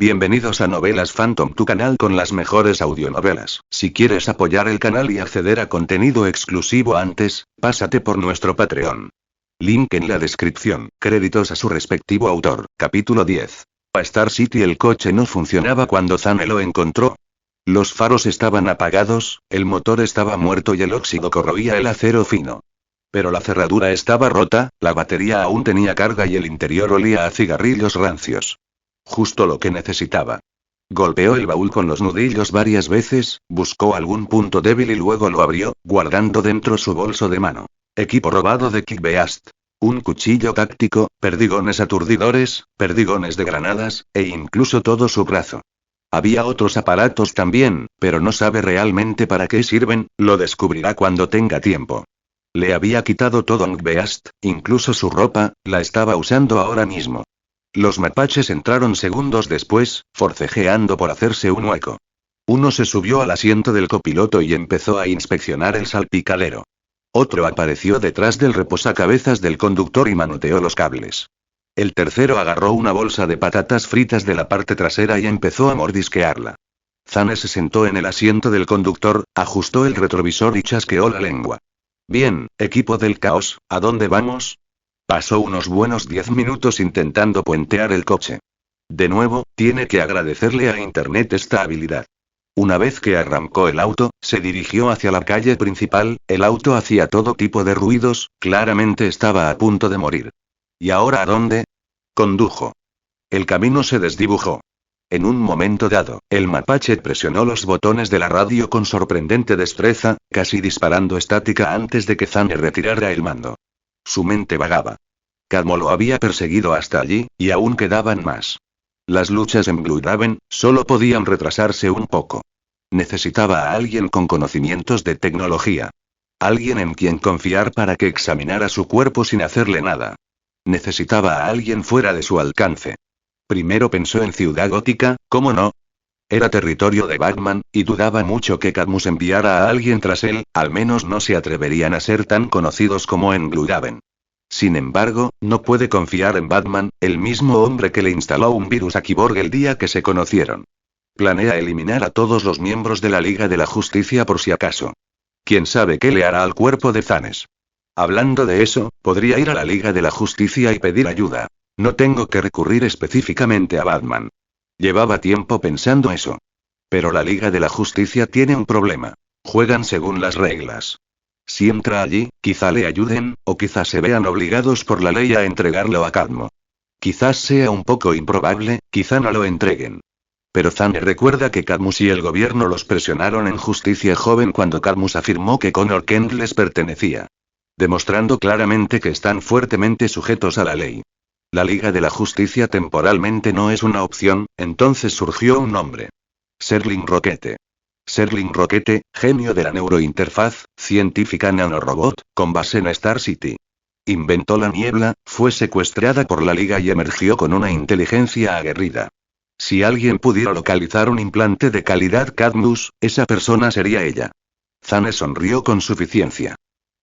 Bienvenidos a Novelas Phantom, tu canal con las mejores audionovelas. Si quieres apoyar el canal y acceder a contenido exclusivo antes, pásate por nuestro Patreon. Link en la descripción. Créditos a su respectivo autor. Capítulo 10. A Star City el coche no funcionaba cuando Zane lo encontró. Los faros estaban apagados, el motor estaba muerto y el óxido corroía el acero fino. Pero la cerradura estaba rota, la batería aún tenía carga y el interior olía a cigarrillos rancios. Justo lo que necesitaba. Golpeó el baúl con los nudillos varias veces, buscó algún punto débil y luego lo abrió, guardando dentro su bolso de mano. Equipo robado de Kickbeast. Un cuchillo táctico, perdigones aturdidores, perdigones de granadas, e incluso todo su brazo. Había otros aparatos también, pero no sabe realmente para qué sirven, lo descubrirá cuando tenga tiempo. Le había quitado todo Kickbeast, incluso su ropa, la estaba usando ahora mismo. Los mapaches entraron segundos después, forcejeando por hacerse un hueco. Uno se subió al asiento del copiloto y empezó a inspeccionar el salpicadero. Otro apareció detrás del reposacabezas del conductor y manoteó los cables. El tercero agarró una bolsa de patatas fritas de la parte trasera y empezó a mordisquearla. Zane se sentó en el asiento del conductor, ajustó el retrovisor y chasqueó la lengua. Bien, equipo del caos, ¿a dónde vamos? Pasó unos buenos 10 minutos intentando puentear el coche. De nuevo, tiene que agradecerle a Internet esta habilidad. Una vez que arrancó el auto, se dirigió hacia la calle principal, el auto hacía todo tipo de ruidos, claramente estaba a punto de morir. ¿Y ahora a dónde? Condujo. El camino se desdibujó. En un momento dado, el mapache presionó los botones de la radio con sorprendente destreza, casi disparando estática antes de que Zane retirara el mando. Su mente vagaba. Cadmo lo había perseguido hasta allí, y aún quedaban más. Las luchas en Bloodraven solo podían retrasarse un poco. Necesitaba a alguien con conocimientos de tecnología. Alguien en quien confiar para que examinara su cuerpo sin hacerle nada. Necesitaba a alguien fuera de su alcance. Primero pensó en Ciudad Gótica, ¿cómo no? Era territorio de Batman, y dudaba mucho que Cadmus enviara a alguien tras él, al menos no se atreverían a ser tan conocidos como en Bloodraven. Sin embargo, no puede confiar en Batman, el mismo hombre que le instaló un virus a Cyborg el día que se conocieron. Planea eliminar a todos los miembros de la Liga de la Justicia por si acaso. ¿Quién sabe qué le hará al cuerpo de Thanos? Hablando de eso, podría ir a la Liga de la Justicia y pedir ayuda. No tengo que recurrir específicamente a Batman. Llevaba tiempo pensando eso. Pero la Liga de la Justicia tiene un problema. Juegan según las reglas. Si entra allí, quizá le ayuden, o quizá se vean obligados por la ley a entregarlo a Cadmo. Quizás sea un poco improbable, quizá no lo entreguen. Pero Zane recuerda que Cadmus y el gobierno los presionaron en Justicia Joven cuando Cadmus afirmó que Connor Kent les pertenecía. Demostrando claramente que están fuertemente sujetos a la ley. La Liga de la Justicia temporalmente no es una opción, entonces surgió un nombre. Serling Roquete. Serling Roquete, genio de la neurointerfaz, científica nanorobot, con base en Star City. Inventó la niebla, fue secuestrada por la Liga y emergió con una inteligencia aguerrida. Si alguien pudiera localizar un implante de calidad Cadmus, esa persona sería ella. Zane sonrió con suficiencia.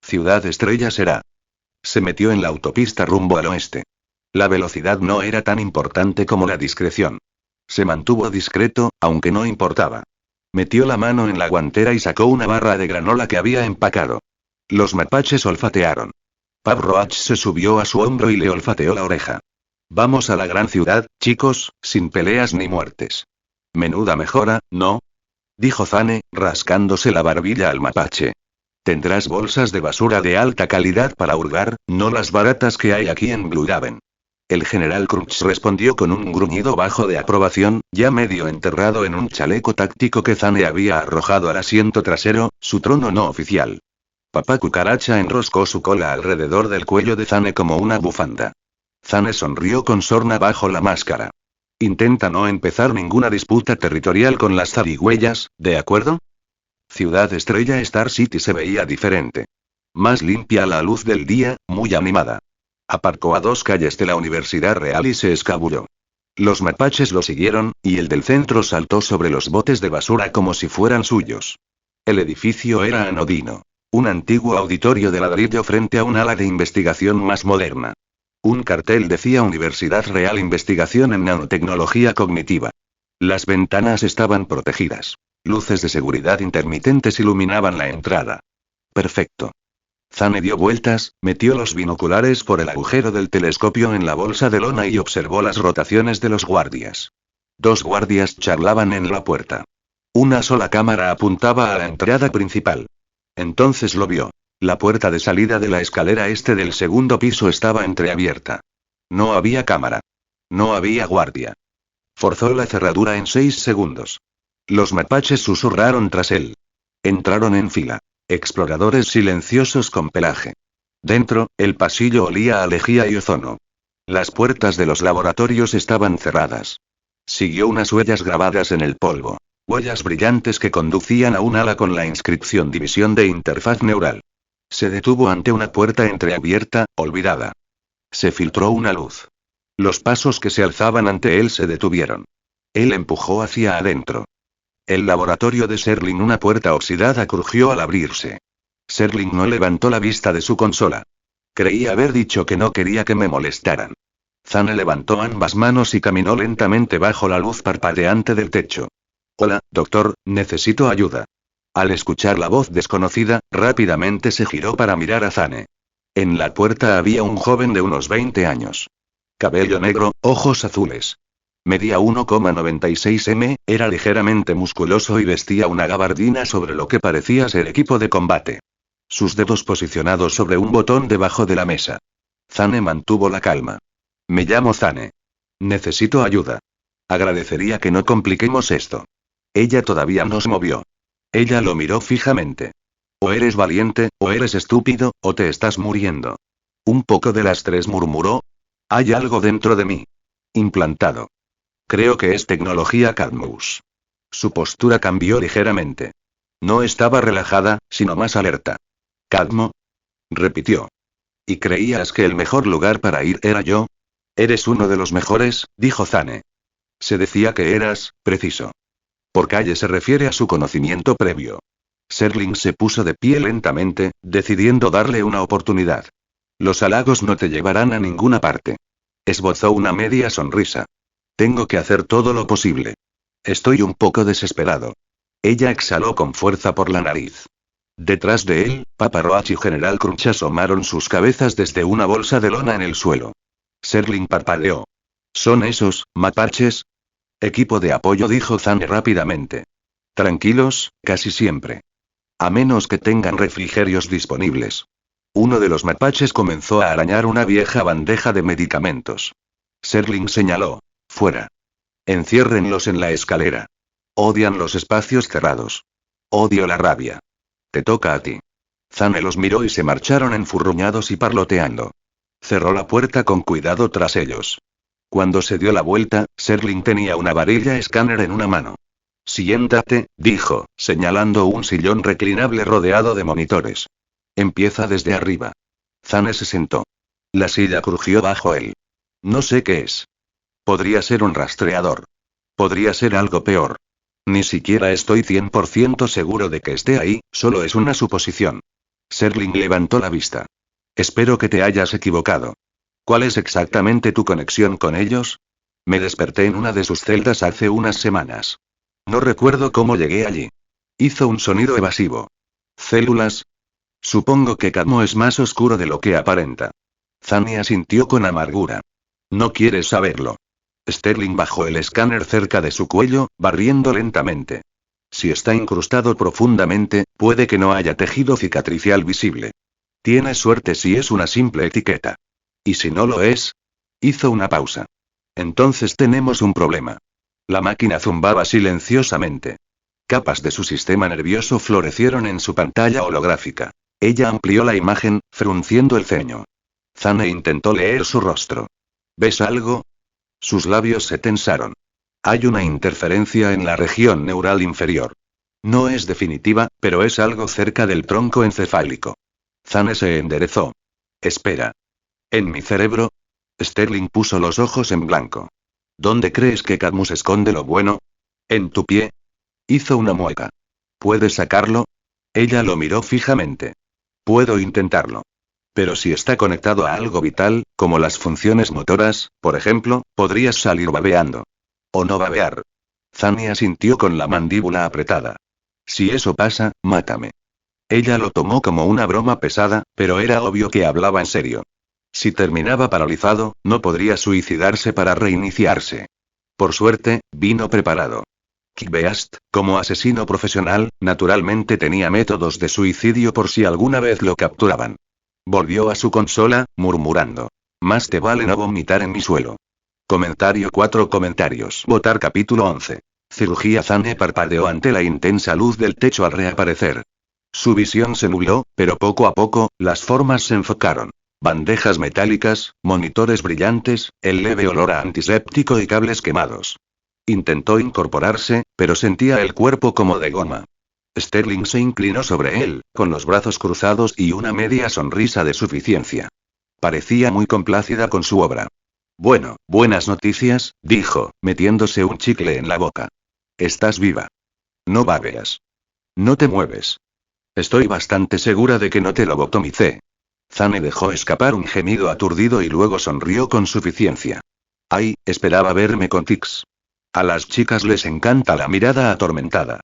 Ciudad Estrella será. Se metió en la autopista rumbo al oeste. La velocidad no era tan importante como la discreción. Se mantuvo discreto, aunque no importaba. Metió la mano en la guantera y sacó una barra de granola que había empacado. Los mapaches olfatearon. Pab Roach se subió a su hombro y le olfateó la oreja. Vamos a la gran ciudad, chicos, sin peleas ni muertes. Menuda mejora, ¿no? Dijo Zane, rascándose la barbilla al mapache. Tendrás bolsas de basura de alta calidad para hurgar, no las baratas que hay aquí en Bloodraven. El general Crutch respondió con un gruñido bajo de aprobación, ya medio enterrado en un chaleco táctico que Zane había arrojado al asiento trasero, su trono no oficial. Papá Cucaracha enroscó su cola alrededor del cuello de Zane como una bufanda. Zane sonrió con sorna bajo la máscara. Intenta no empezar ninguna disputa territorial con las zarigüeyas, ¿de acuerdo? Ciudad Estrella Star City se veía diferente. Más limpia a la luz del día, muy animada. Aparcó a 2 calles de la Universidad Real y se escabulló. Los mapaches lo siguieron, y el del centro saltó sobre los botes de basura como si fueran suyos. El edificio era anodino. Un antiguo auditorio de ladrillo frente a un ala de investigación más moderna. Un cartel decía Universidad Real Investigación en Nanotecnología Cognitiva. Las ventanas estaban protegidas. Luces de seguridad intermitentes iluminaban la entrada. Perfecto. Zane dio vueltas, metió los binoculares por el agujero del telescopio en la bolsa de lona y observó las rotaciones de los guardias. 2 guardias charlaban en la puerta. Una sola cámara apuntaba a la entrada principal. Entonces lo vio. La puerta de salida de la escalera este del segundo piso estaba entreabierta. No había cámara. No había guardia. Forzó la cerradura en 6 segundos. Los mapaches susurraron tras él. Entraron en fila. Exploradores silenciosos con pelaje. Dentro, el pasillo olía a lejía y ozono. Las puertas de los laboratorios estaban cerradas. Siguió unas huellas grabadas en el polvo. Huellas brillantes que conducían a un ala con la inscripción División de Interfaz Neural. Se detuvo ante una puerta entreabierta, olvidada. Se filtró una luz. Los pasos que se alzaban ante él se detuvieron. Él empujó hacia adentro. El laboratorio de Serling, una puerta oxidada crujió al abrirse. Serling no levantó la vista de su consola. Creí haber dicho que no quería que me molestaran. Zane levantó ambas manos y caminó lentamente bajo la luz parpadeante del techo. Hola, doctor, necesito ayuda. Al escuchar la voz desconocida, rápidamente se giró para mirar a Zane. En la puerta había un joven de unos 20 años. Cabello negro, ojos azules. Medía 1,96 m, era ligeramente musculoso y vestía una gabardina sobre lo que parecía ser equipo de combate. Sus dedos posicionados sobre un botón debajo de la mesa. Zane mantuvo la calma. Me llamo Zane. Necesito ayuda. Agradecería que no compliquemos esto. Ella todavía no se movió. Ella lo miró fijamente. O eres valiente, o eres estúpido, o te estás muriendo. Un poco de las tres, murmuró. Hay algo dentro de mí. Implantado. Creo que es tecnología Cadmus. Su postura cambió ligeramente. No estaba relajada, sino más alerta. ¿Cadmo? Repitió. ¿Y creías que el mejor lugar para ir era yo? Eres uno de los mejores, dijo Zane. Se decía que eras, preciso. Por calle se refiere a su conocimiento previo. Serling se puso de pie lentamente, decidiendo darle una oportunidad. Los halagos no te llevarán a ninguna parte. Esbozó una media sonrisa. Tengo que hacer todo lo posible. Estoy un poco desesperado. Ella exhaló con fuerza por la nariz. Detrás de él, Papa Roach y General Crunch asomaron sus cabezas desde una bolsa de lona en el suelo. Serling parpadeó. ¿Son esos, mapaches? Equipo de apoyo, dijo Zane rápidamente. Tranquilos, casi siempre. A menos que tengan refrigerios disponibles. Uno de los mapaches comenzó a arañar una vieja bandeja de medicamentos. Serling señaló. Fuera. Enciérrenlos en la escalera. Odian los espacios cerrados. Odio la rabia. Te toca a ti. Zane los miró y se marcharon enfurruñados y parloteando. Cerró la puerta con cuidado tras ellos. Cuando se dio la vuelta, Serling tenía una varilla escáner en una mano. Siéntate, dijo, señalando un sillón reclinable rodeado de monitores. Empieza desde arriba. Zane se sentó. La silla crujió bajo él. No sé qué es. Podría ser un rastreador. Podría ser algo peor. Ni siquiera estoy 100% seguro de que esté ahí, solo es una suposición. Serling levantó la vista. Espero que te hayas equivocado. ¿Cuál es exactamente tu conexión con ellos? Me desperté en una de sus celdas hace unas semanas. No recuerdo cómo llegué allí. Hizo un sonido evasivo. ¿Células? Supongo que Cadmo es más oscuro de lo que aparenta. Zane asintió con amargura. No quieres saberlo. Sterling bajó el escáner cerca de su cuello, barriendo lentamente. Si está incrustado profundamente, puede que no haya tejido cicatricial visible. Tienes suerte si es una simple etiqueta. ¿Y si no lo es? Hizo una pausa. Entonces tenemos un problema. La máquina zumbaba silenciosamente. Capas de su sistema nervioso florecieron en su pantalla holográfica. Ella amplió la imagen, frunciendo el ceño. Zane intentó leer su rostro. ¿Ves algo? Sus labios se tensaron. Hay una interferencia en la región neural inferior. No es definitiva, pero es algo cerca del tronco encefálico. Zane se enderezó. Espera. ¿En mi cerebro? Sterling puso los ojos en blanco. ¿Dónde crees que Cadmus esconde lo bueno? ¿En tu pie? Hizo una mueca. ¿Puedes sacarlo? Ella lo miró fijamente. Puedo intentarlo. Pero si está conectado a algo vital, como las funciones motoras, por ejemplo, podrías salir babeando. O no babear. Zane asintió con la mandíbula apretada. Si eso pasa, mátame. Ella lo tomó como una broma pesada, pero era obvio que hablaba en serio. Si terminaba paralizado, no podría suicidarse para reiniciarse. Por suerte, vino preparado. Beast, como asesino profesional, naturalmente tenía métodos de suicidio por si alguna vez lo capturaban. Volvió a su consola, murmurando. Más te vale no vomitar en mi suelo. Comentario 4 comentarios. Votar capítulo 11. Cirugía. Zane parpadeó ante la intensa luz del techo al reaparecer. Su visión se nubló, pero poco a poco, las formas se enfocaron. Bandejas metálicas, monitores brillantes, el leve olor a antiséptico y cables quemados. Intentó incorporarse, pero sentía el cuerpo como de goma. Sterling se inclinó sobre él, con los brazos cruzados y una media sonrisa de suficiencia. Parecía muy complacida con su obra. Bueno, buenas noticias, dijo, metiéndose un chicle en la boca. Estás viva. No babeas. No te mueves. Estoy bastante segura de que no te lobotomicé. Zane dejó escapar un gemido aturdido y luego sonrió con suficiencia. Ay, esperaba verme con tics. A las chicas les encanta la mirada atormentada.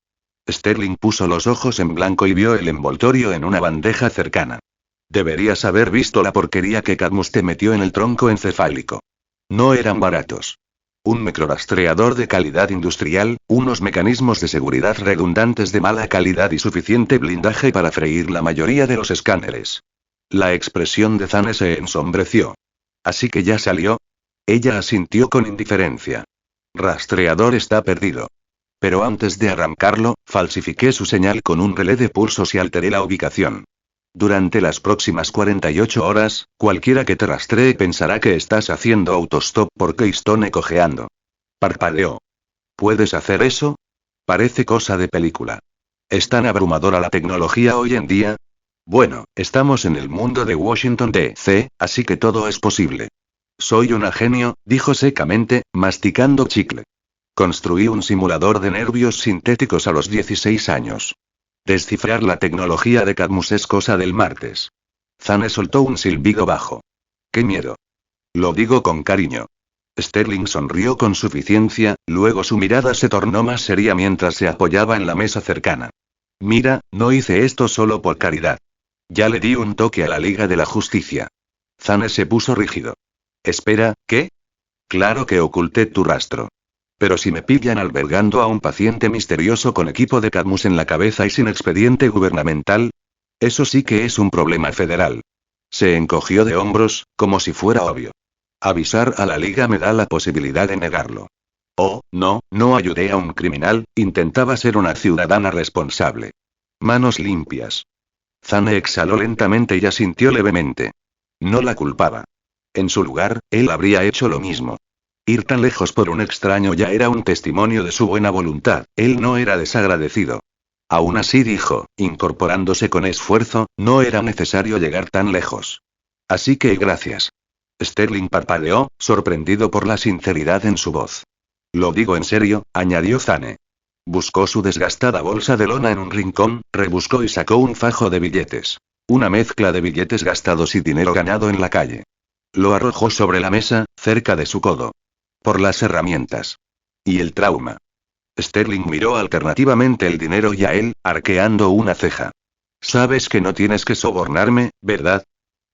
Sterling puso los ojos en blanco y vio el envoltorio en una bandeja cercana. Deberías haber visto la porquería que Cadmus te metió en el tronco encefálico. No eran baratos. Un microrastreador de calidad industrial, unos mecanismos de seguridad redundantes de mala calidad y suficiente blindaje para freír la mayoría de los escáneres. La expresión de Zane se ensombreció. ¿Así que ya salió? Ella asintió con indiferencia. Rastreador está perdido. Pero antes de arrancarlo, falsifiqué su señal con un relé de pulsos y alteré la ubicación. Durante las próximas 48 horas, cualquiera que te rastree pensará que estás haciendo autostop por Keystone cojeando. Parpadeó. ¿Puedes hacer eso? Parece cosa de película. ¿Es tan abrumadora la tecnología hoy en día? Bueno, estamos en el mundo de Washington D.C., así que todo es posible. Soy una genio, dijo secamente, masticando chicle. Construí un simulador de nervios sintéticos a los 16 años. Descifrar la tecnología de Cadmus es cosa del martes. Zane soltó un silbido bajo. ¡Qué miedo! Lo digo con cariño. Sterling sonrió con suficiencia, luego su mirada se tornó más seria mientras se apoyaba en la mesa cercana. Mira, no hice esto solo por caridad. Ya le di un toque a la Liga de la Justicia. Zane se puso rígido. Espera, ¿qué? Claro que oculté tu rastro. Pero si me pillan albergando a un paciente misterioso con equipo de Cadmus en la cabeza y sin expediente gubernamental, eso sí que es un problema federal. Se encogió de hombros, como si fuera obvio. Avisar a la Liga me da la posibilidad de negarlo. Oh, no, no ayudé a un criminal, intentaba ser una ciudadana responsable. Manos limpias. Zane exhaló lentamente y asintió levemente. No la culpaba. En su lugar, él habría hecho lo mismo. Ir tan lejos por un extraño ya era un testimonio de su buena voluntad, él no era desagradecido. Aún así dijo, incorporándose con esfuerzo, no era necesario llegar tan lejos. Así que gracias. Sterling parpadeó, sorprendido por la sinceridad en su voz. Lo digo en serio, añadió Zane. Buscó su desgastada bolsa de lona en un rincón, rebuscó y sacó un fajo de billetes. Una mezcla de billetes gastados y dinero ganado en la calle. Lo arrojó sobre la mesa, cerca de su codo. Por las herramientas. ¿Y el trauma? Sterling miró alternativamente el dinero y a él, arqueando una ceja. Sabes que no tienes que sobornarme, ¿verdad?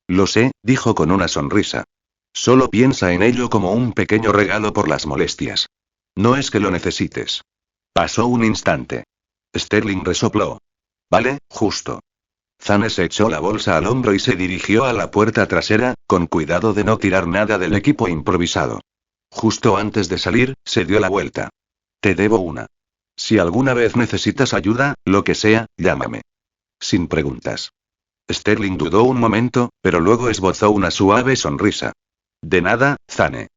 Lo sé, dijo con una sonrisa. Solo piensa en ello como un pequeño regalo por las molestias. No es que lo necesites. Pasó un instante. Sterling resopló. Vale, justo. Zane se echó la bolsa al hombro y se dirigió a la puerta trasera, con cuidado de no tirar nada del equipo improvisado. Justo antes de salir, se dio la vuelta. Te debo una. Si alguna vez necesitas ayuda, lo que sea, llámame. Sin preguntas. Sterling dudó un momento, pero luego esbozó una suave sonrisa. De nada, Zane.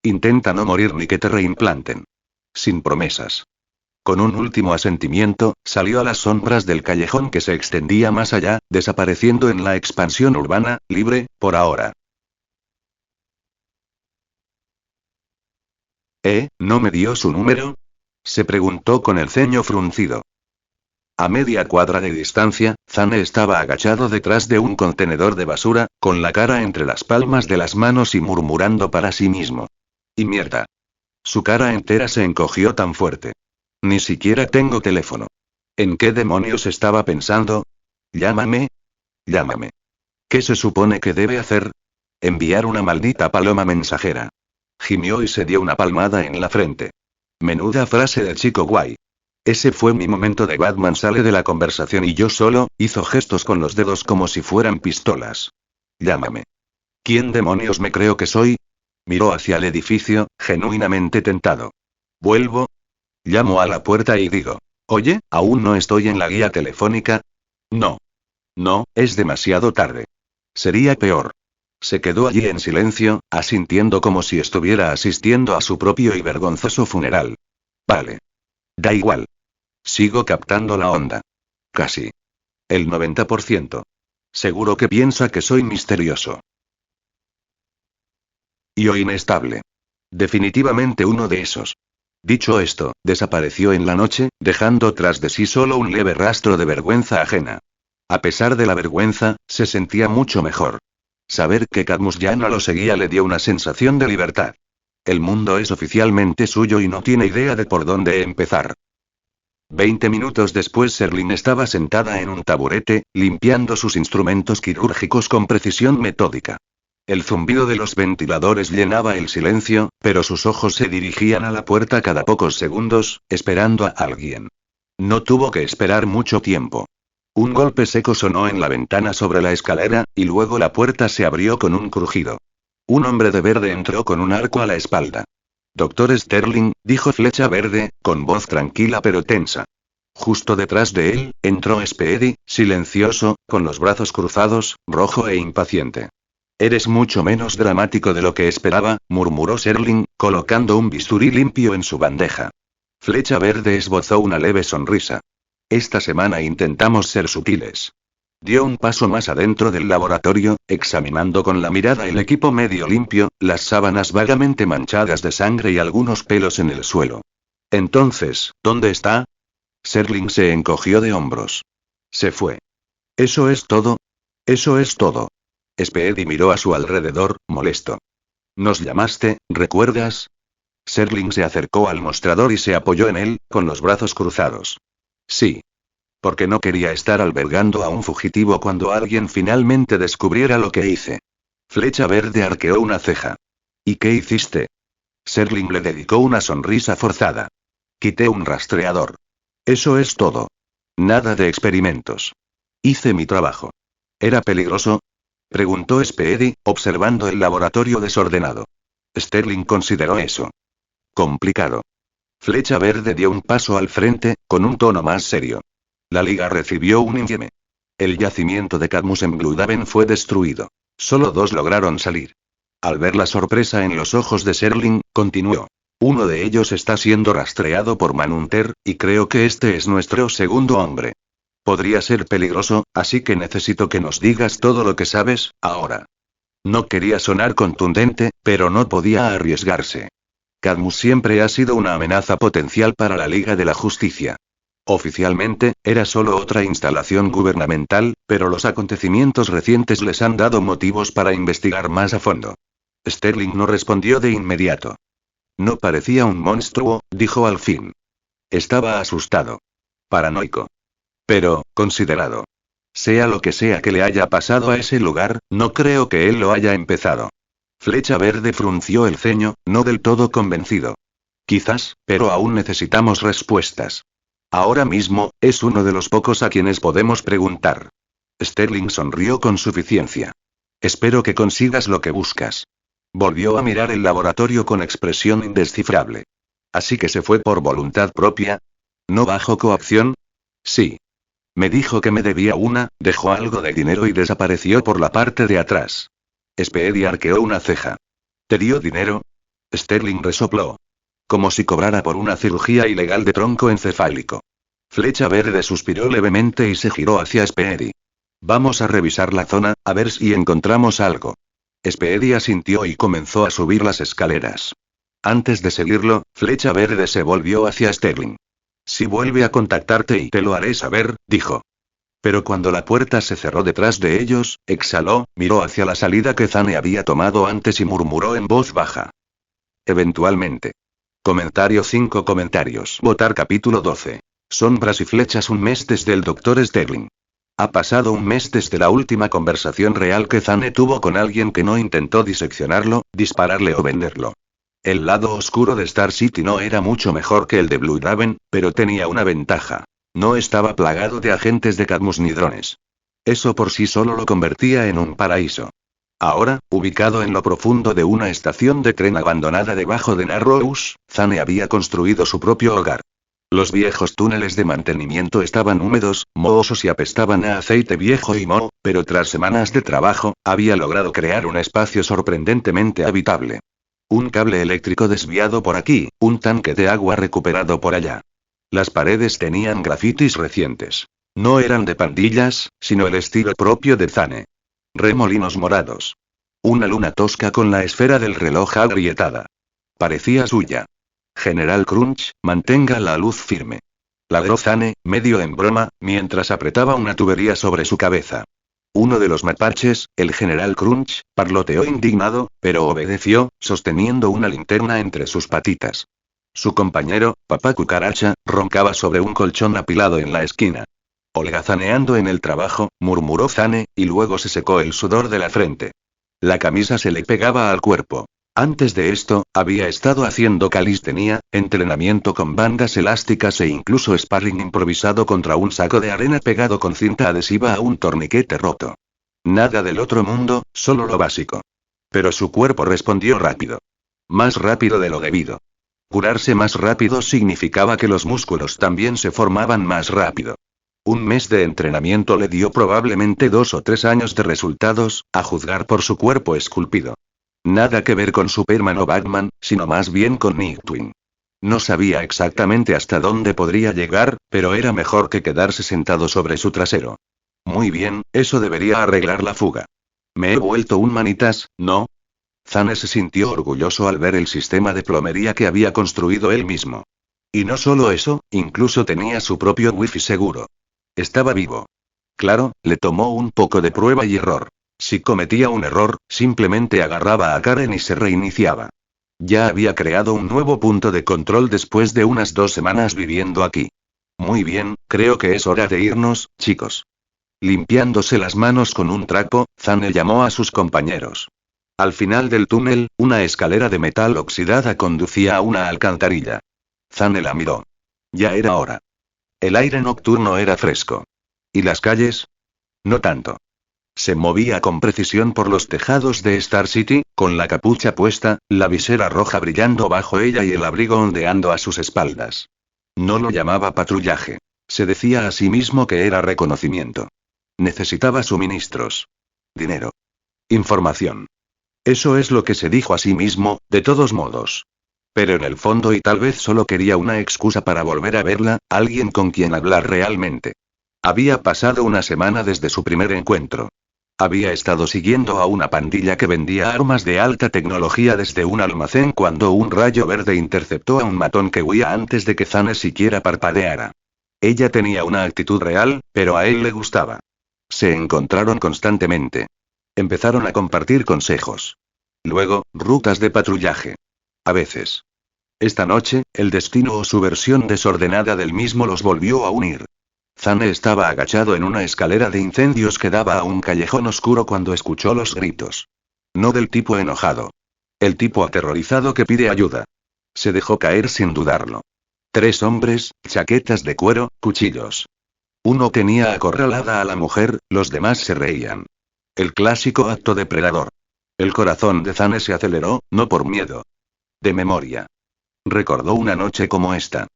Intenta no morir ni que te reimplanten. Sin promesas. Con un último asentimiento, salió a las sombras del callejón que se extendía más allá, desapareciendo en la expansión urbana, libre, por ahora. ¿No me dio su número? Se preguntó con el ceño fruncido. A media cuadra de distancia, Zane estaba agachado detrás de un contenedor de basura, con la cara entre las palmas de las manos y murmurando para sí mismo. Y mierda. Su cara entera se encogió tan fuerte. Ni siquiera tengo teléfono. ¿En qué demonios estaba pensando? Llámame. Llámame. ¿Qué se supone que debe hacer? Enviar una maldita paloma mensajera. Gimió y se dio una palmada en la frente. Menuda frase de chico guay. Ese fue mi momento de Batman sale de la conversación y yo solo, hizo gestos con los dedos como si fueran pistolas. Llámame. ¿Quién demonios me creo que soy? Miró hacia el edificio, genuinamente tentado. ¿Vuelvo? Llamo a la puerta y digo. Oye, ¿aún no estoy en la guía telefónica? No. No, es demasiado tarde. Sería peor. Se quedó allí en silencio, asintiendo como si estuviera asistiendo a su propio y vergonzoso funeral. Vale. Da igual. Sigo captando la onda. Casi. El 90%. Seguro que piensa que soy misterioso. Y o inestable. Definitivamente uno de esos. Dicho esto, desapareció en la noche, dejando tras de sí solo un leve rastro de vergüenza ajena. A pesar de la vergüenza, se sentía mucho mejor. Saber que Cadmus ya no lo seguía le dio una sensación de libertad. El mundo es oficialmente suyo y no tiene idea de por dónde empezar. 20 minutos después Serling estaba sentada en un taburete, limpiando sus instrumentos quirúrgicos con precisión metódica. El zumbido de los ventiladores llenaba el silencio, pero sus ojos se dirigían a la puerta cada pocos segundos, esperando a alguien. No tuvo que esperar mucho tiempo. Un golpe seco sonó en la ventana sobre la escalera, y luego la puerta se abrió con un crujido. Un hombre de verde entró con un arco a la espalda. Doctor Sterling, dijo Flecha Verde, con voz tranquila pero tensa. Justo detrás de él, entró Speedy, silencioso, con los brazos cruzados, rojo e impaciente. Eres mucho menos dramático de lo que esperaba, murmuró Serling, colocando un bisturí limpio en su bandeja. Flecha Verde esbozó una leve sonrisa. Esta semana intentamos ser sutiles. Dio un paso más adentro del laboratorio, examinando con la mirada el equipo medio limpio, las sábanas vagamente manchadas de sangre y algunos pelos en el suelo. Entonces, ¿dónde está? Serling se encogió de hombros. Se fue. ¿Eso es todo? Eso es todo. Speedy miró a su alrededor, molesto. ¿Nos llamaste, recuerdas? Serling se acercó al mostrador y se apoyó en él, con los brazos cruzados. Sí. Porque no quería estar albergando a un fugitivo cuando alguien finalmente descubriera lo que hice. Flecha Verde arqueó una ceja. ¿Y qué hiciste? Serling le dedicó una sonrisa forzada. Quité un rastreador. Eso es todo. Nada de experimentos. Hice mi trabajo. ¿Era peligroso? Preguntó Speedy, observando el laboratorio desordenado. Sterling consideró eso complicado. Flecha Verde dio un paso al frente, con un tono más serio. La Liga recibió un informe. El yacimiento de Cadmus en Bloodaven fue destruido. Solo 2 lograron salir. Al ver la sorpresa en los ojos de Serling, continuó. Uno de ellos está siendo rastreado por Manhunter, y creo que este es nuestro segundo hombre. Podría ser peligroso, así que necesito que nos digas todo lo que sabes, ahora. No quería sonar contundente, pero no podía arriesgarse. Cadmus siempre ha sido una amenaza potencial para la Liga de la Justicia. Oficialmente, era solo otra instalación gubernamental, pero los acontecimientos recientes les han dado motivos para investigar más a fondo. Sterling no respondió de inmediato. No parecía un monstruo, dijo al fin. Estaba asustado. Paranoico. Pero, considerado. Sea lo que sea que le haya pasado a ese lugar, no creo que él lo haya empezado. Flecha Verde frunció el ceño, no del todo convencido. Quizás, pero aún necesitamos respuestas. Ahora mismo, es uno de los pocos a quienes podemos preguntar. Sterling sonrió con suficiencia. Espero que consigas lo que buscas. Volvió a mirar el laboratorio con expresión indescifrable. Así que se fue por voluntad propia. ¿No bajo coacción? Sí. Me dijo que me debía una, dejó algo de dinero y desapareció por la parte de atrás. Speedy arqueó una ceja. ¿Te dio dinero? Sterling resopló. Como si cobrara por una cirugía ilegal de tronco encefálico. Flecha Verde suspiró levemente y se giró hacia Speedy. Vamos a revisar la zona, a ver si encontramos algo. Speedy asintió y comenzó a subir las escaleras. Antes de seguirlo, Flecha Verde se volvió hacia Sterling. Si vuelve a contactarte y te lo haré saber, dijo. Pero cuando la puerta se cerró detrás de ellos, exhaló, miró hacia la salida que Zane había tomado antes y murmuró en voz baja. Eventualmente. Comentario 5 comentarios. Votar capítulo 12. Sombras y flechas. Un mes desde el Dr. Sterling. Ha pasado un mes desde la última conversación real que Zane tuvo con alguien que no intentó diseccionarlo, dispararle o venderlo. El lado oscuro de Star City no era mucho mejor que el de Bloodraven, pero tenía una ventaja. No estaba plagado de agentes de Cadmus ni drones. Eso por sí solo lo convertía en un paraíso. Ahora, ubicado en lo profundo de una estación de tren abandonada debajo de Narrows, Zane había construido su propio hogar. Los viejos túneles de mantenimiento estaban húmedos, mohosos y apestaban a aceite viejo y moho, pero tras semanas de trabajo, había logrado crear un espacio sorprendentemente habitable. Un cable eléctrico desviado por aquí, un tanque de agua recuperado por allá. Las paredes tenían grafitis recientes. No eran de pandillas, sino el estilo propio de Zane. Remolinos morados. Una luna tosca con la esfera del reloj agrietada. Parecía suya. General Crunch, mantenga la luz firme. Ladró Zane, medio en broma, mientras apretaba una tubería sobre su cabeza. Uno de los mapaches, el General Crunch, parloteó indignado, pero obedeció, sosteniendo una linterna entre sus patitas. Su compañero, Papá Cucaracha, roncaba sobre un colchón apilado en la esquina. Holgazaneando en el trabajo, murmuró Zane, y luego se secó el sudor de la frente. La camisa se le pegaba al cuerpo. Antes de esto, había estado haciendo calistenia, entrenamiento con bandas elásticas e incluso sparring improvisado contra un saco de arena pegado con cinta adhesiva a un torniquete roto. Nada del otro mundo, solo lo básico. Pero su cuerpo respondió rápido. Más rápido de lo debido. Curarse más rápido significaba que los músculos también se formaban más rápido. Un mes de entrenamiento le dio probablemente 2 o 3 años de resultados, a juzgar por su cuerpo esculpido. Nada que ver con Superman o Batman, sino más bien con Nightwing. No sabía exactamente hasta dónde podría llegar, pero era mejor que quedarse sentado sobre su trasero. Muy bien, eso debería arreglar la fuga. Me he vuelto un manitas, ¿no? Zane se sintió orgulloso al ver el sistema de plomería que había construido él mismo. Y no solo eso, incluso tenía su propio wifi seguro. Estaba vivo. Claro, le tomó un poco de prueba y error. Si cometía un error, simplemente agarraba a Karen y se reiniciaba. Ya había creado un nuevo punto de control después de unas 2 semanas viviendo aquí. Muy bien, creo que es hora de irnos, chicos. Limpiándose las manos con un trapo, Zane llamó a sus compañeros. Al final del túnel, una escalera de metal oxidada conducía a una alcantarilla. Zane la miró. Ya era hora. El aire nocturno era fresco. ¿Y las calles? No tanto. Se movía con precisión por los tejados de Star City, con la capucha puesta, la visera roja brillando bajo ella y el abrigo ondeando a sus espaldas. No lo llamaba patrullaje. Se decía a sí mismo que era reconocimiento. Necesitaba suministros. Dinero. Información. Eso es lo que se dijo a sí mismo, de todos modos. Pero en el fondo y tal vez solo quería una excusa para volver a verla, alguien con quien hablar realmente. Había pasado una semana desde su primer encuentro. Había estado siguiendo a una pandilla que vendía armas de alta tecnología desde un almacén cuando un rayo verde interceptó a un matón que huía antes de que Zane siquiera parpadeara. Ella tenía una actitud real, pero a él le gustaba. Se encontraron constantemente. Empezaron a compartir consejos. Luego, rutas de patrullaje. A veces. Esta noche, el destino o su versión desordenada del mismo los volvió a unir. Zane estaba agachado en una escalera de incendios que daba a un callejón oscuro cuando escuchó los gritos. No del tipo enojado. El tipo aterrorizado que pide ayuda. Se dejó caer sin dudarlo. 3 hombres, chaquetas de cuero, cuchillos. Uno tenía acorralada a la mujer, los demás se reían. El clásico acto depredador. El corazón de Zane se aceleró, no por miedo. De memoria. Recordó una noche como esta.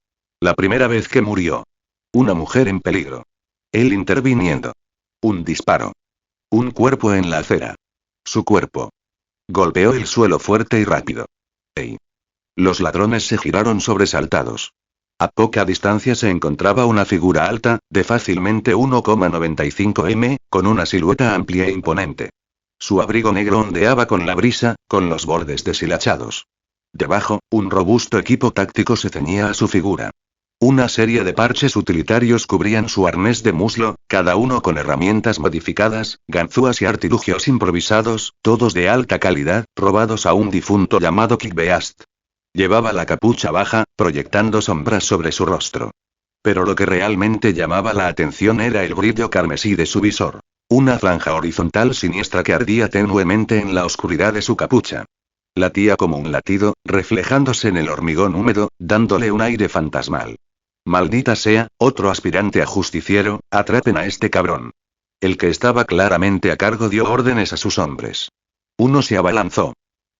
La primera vez que murió. Una mujer en peligro. Él interviniendo. Un disparo. Un cuerpo en la acera. Su cuerpo. Golpeó el suelo fuerte y rápido. ¡Ey! Los ladrones se giraron sobresaltados. A poca distancia se encontraba una figura alta, de fácilmente 1,95 m, con una silueta amplia e imponente. Su abrigo negro ondeaba con la brisa, con los bordes deshilachados. Debajo, un robusto equipo táctico se ceñía a su figura. Una serie de parches utilitarios cubrían su arnés de muslo, cada uno con herramientas modificadas, ganzúas y artilugios improvisados, todos de alta calidad, robados a un difunto llamado Kick Beast. Llevaba la capucha baja, proyectando sombras sobre su rostro. Pero lo que realmente llamaba la atención era el brillo carmesí de su visor. Una franja horizontal siniestra que ardía tenuemente en la oscuridad de su capucha. Latía como un latido, reflejándose en el hormigón húmedo, dándole un aire fantasmal. Maldita sea, otro aspirante a justiciero, atrapen a este cabrón. El que estaba claramente a cargo dio órdenes a sus hombres. Uno se abalanzó.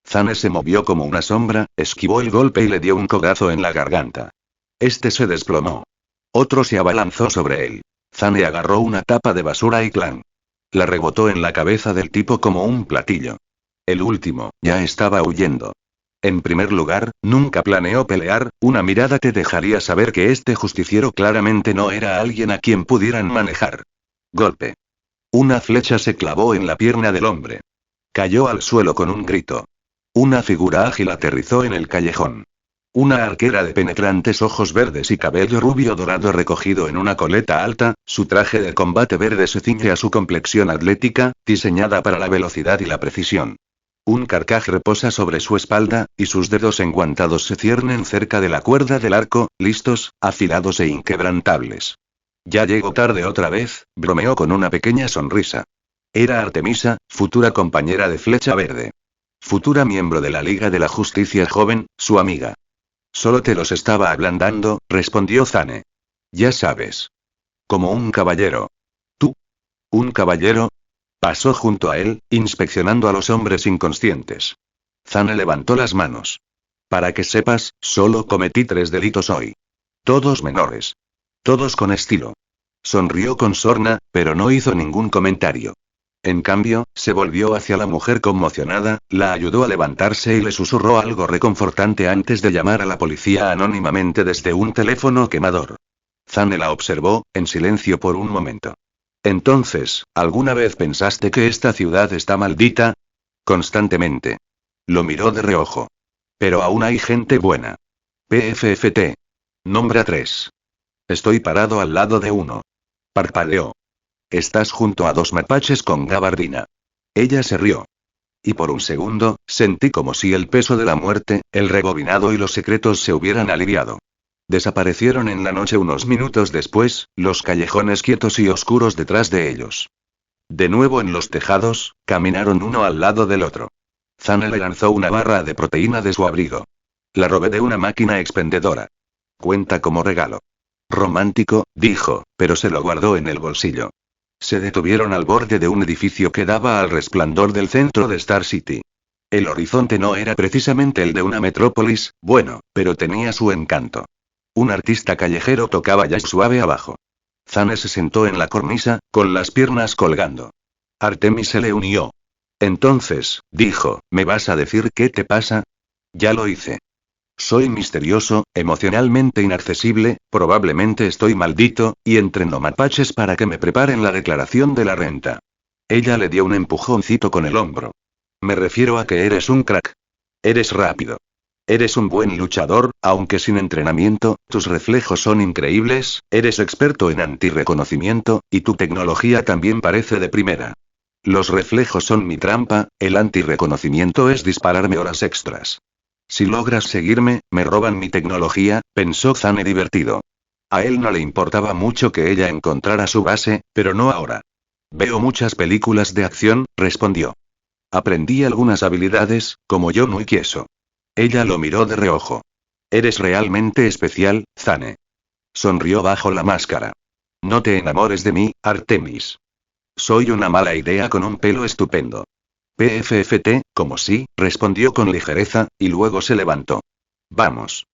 Zane se movió como una sombra, esquivó el golpe y le dio un codazo en la garganta. Este se desplomó. Otro se abalanzó sobre él. Zane agarró una tapa de basura y clan. La rebotó en la cabeza del tipo como un platillo. El último, ya estaba huyendo. En primer lugar, nunca planeó pelear, una mirada te dejaría saber que este justiciero claramente no era alguien a quien pudieran manejar. Golpe. Una flecha se clavó en la pierna del hombre. Cayó al suelo con un grito. Una figura ágil aterrizó en el callejón. Una arquera de penetrantes ojos verdes y cabello rubio dorado recogido en una coleta alta, su traje de combate verde se ciñe a su complexión atlética, diseñada para la velocidad y la precisión. Un carcaj reposa sobre su espalda, y sus dedos enguantados se ciernen cerca de la cuerda del arco, listos, afilados e inquebrantables. Ya llego tarde otra vez, bromeó con una pequeña sonrisa. Era Artemisa, futura compañera de Flecha Verde. Futura miembro de la Liga de la Justicia joven, su amiga. Solo te los estaba ablandando, respondió Zane. Ya sabes. Como un caballero. ¿Tú? ¿Un caballero? Pasó junto a él, inspeccionando a los hombres inconscientes. Zane levantó las manos. Para que sepas, solo cometí 3 delitos hoy. Todos menores. Todos con estilo. Sonrió con sorna, pero no hizo ningún comentario. En cambio, se volvió hacia la mujer conmocionada, la ayudó a levantarse y le susurró algo reconfortante antes de llamar a la policía anónimamente desde un teléfono quemador. Zane la observó, en silencio por un momento. Entonces, ¿alguna vez pensaste que esta ciudad está maldita? Constantemente. Lo miró de reojo. Pero aún hay gente buena. PFFT. Nombra 3. Estoy parado al lado de uno. Parpadeó. Estás junto a 2 mapaches con gabardina. Ella se rió. Y por un segundo, sentí como si el peso de la muerte, el rebobinado y los secretos se hubieran aliviado. Desaparecieron en la noche unos minutos después, los callejones quietos y oscuros detrás de ellos. De nuevo en los tejados, caminaron uno al lado del otro. Zane le lanzó una barra de proteína de su abrigo. La robé de una máquina expendedora. Cuenta como regalo. Romántico, dijo, pero se lo guardó en el bolsillo. Se detuvieron al borde de un edificio que daba al resplandor del centro de Star City. El horizonte no era precisamente el de una metrópolis, bueno, pero tenía su encanto. Un artista callejero tocaba jazz suave abajo. Zane se sentó en la cornisa, con las piernas colgando. Artemis se le unió. Entonces, dijo, ¿me vas a decir qué te pasa? Ya lo hice. Soy misterioso, emocionalmente inaccesible, probablemente estoy maldito, y entreno mapaches para que me preparen la declaración de la renta. Ella le dio un empujoncito con el hombro. Me refiero a que eres un crack. Eres rápido. Eres un buen luchador, aunque sin entrenamiento, tus reflejos son increíbles, eres experto en antirreconocimiento, y tu tecnología también parece de primera. Los reflejos son mi trampa, el antirreconocimiento es dispararme horas extras. Si logras seguirme, me roban mi tecnología, pensó Zane divertido. A él no le importaba mucho que ella encontrara su base, pero no ahora. Veo muchas películas de acción, respondió. Aprendí algunas habilidades, como yo muy queso. Ella lo miró de reojo. Eres realmente especial, Zane. Sonrió bajo la máscara. No te enamores de mí, Artemis. Soy una mala idea con un pelo estupendo. PFFT, como sí, respondió con ligereza, y luego se levantó. Vamos.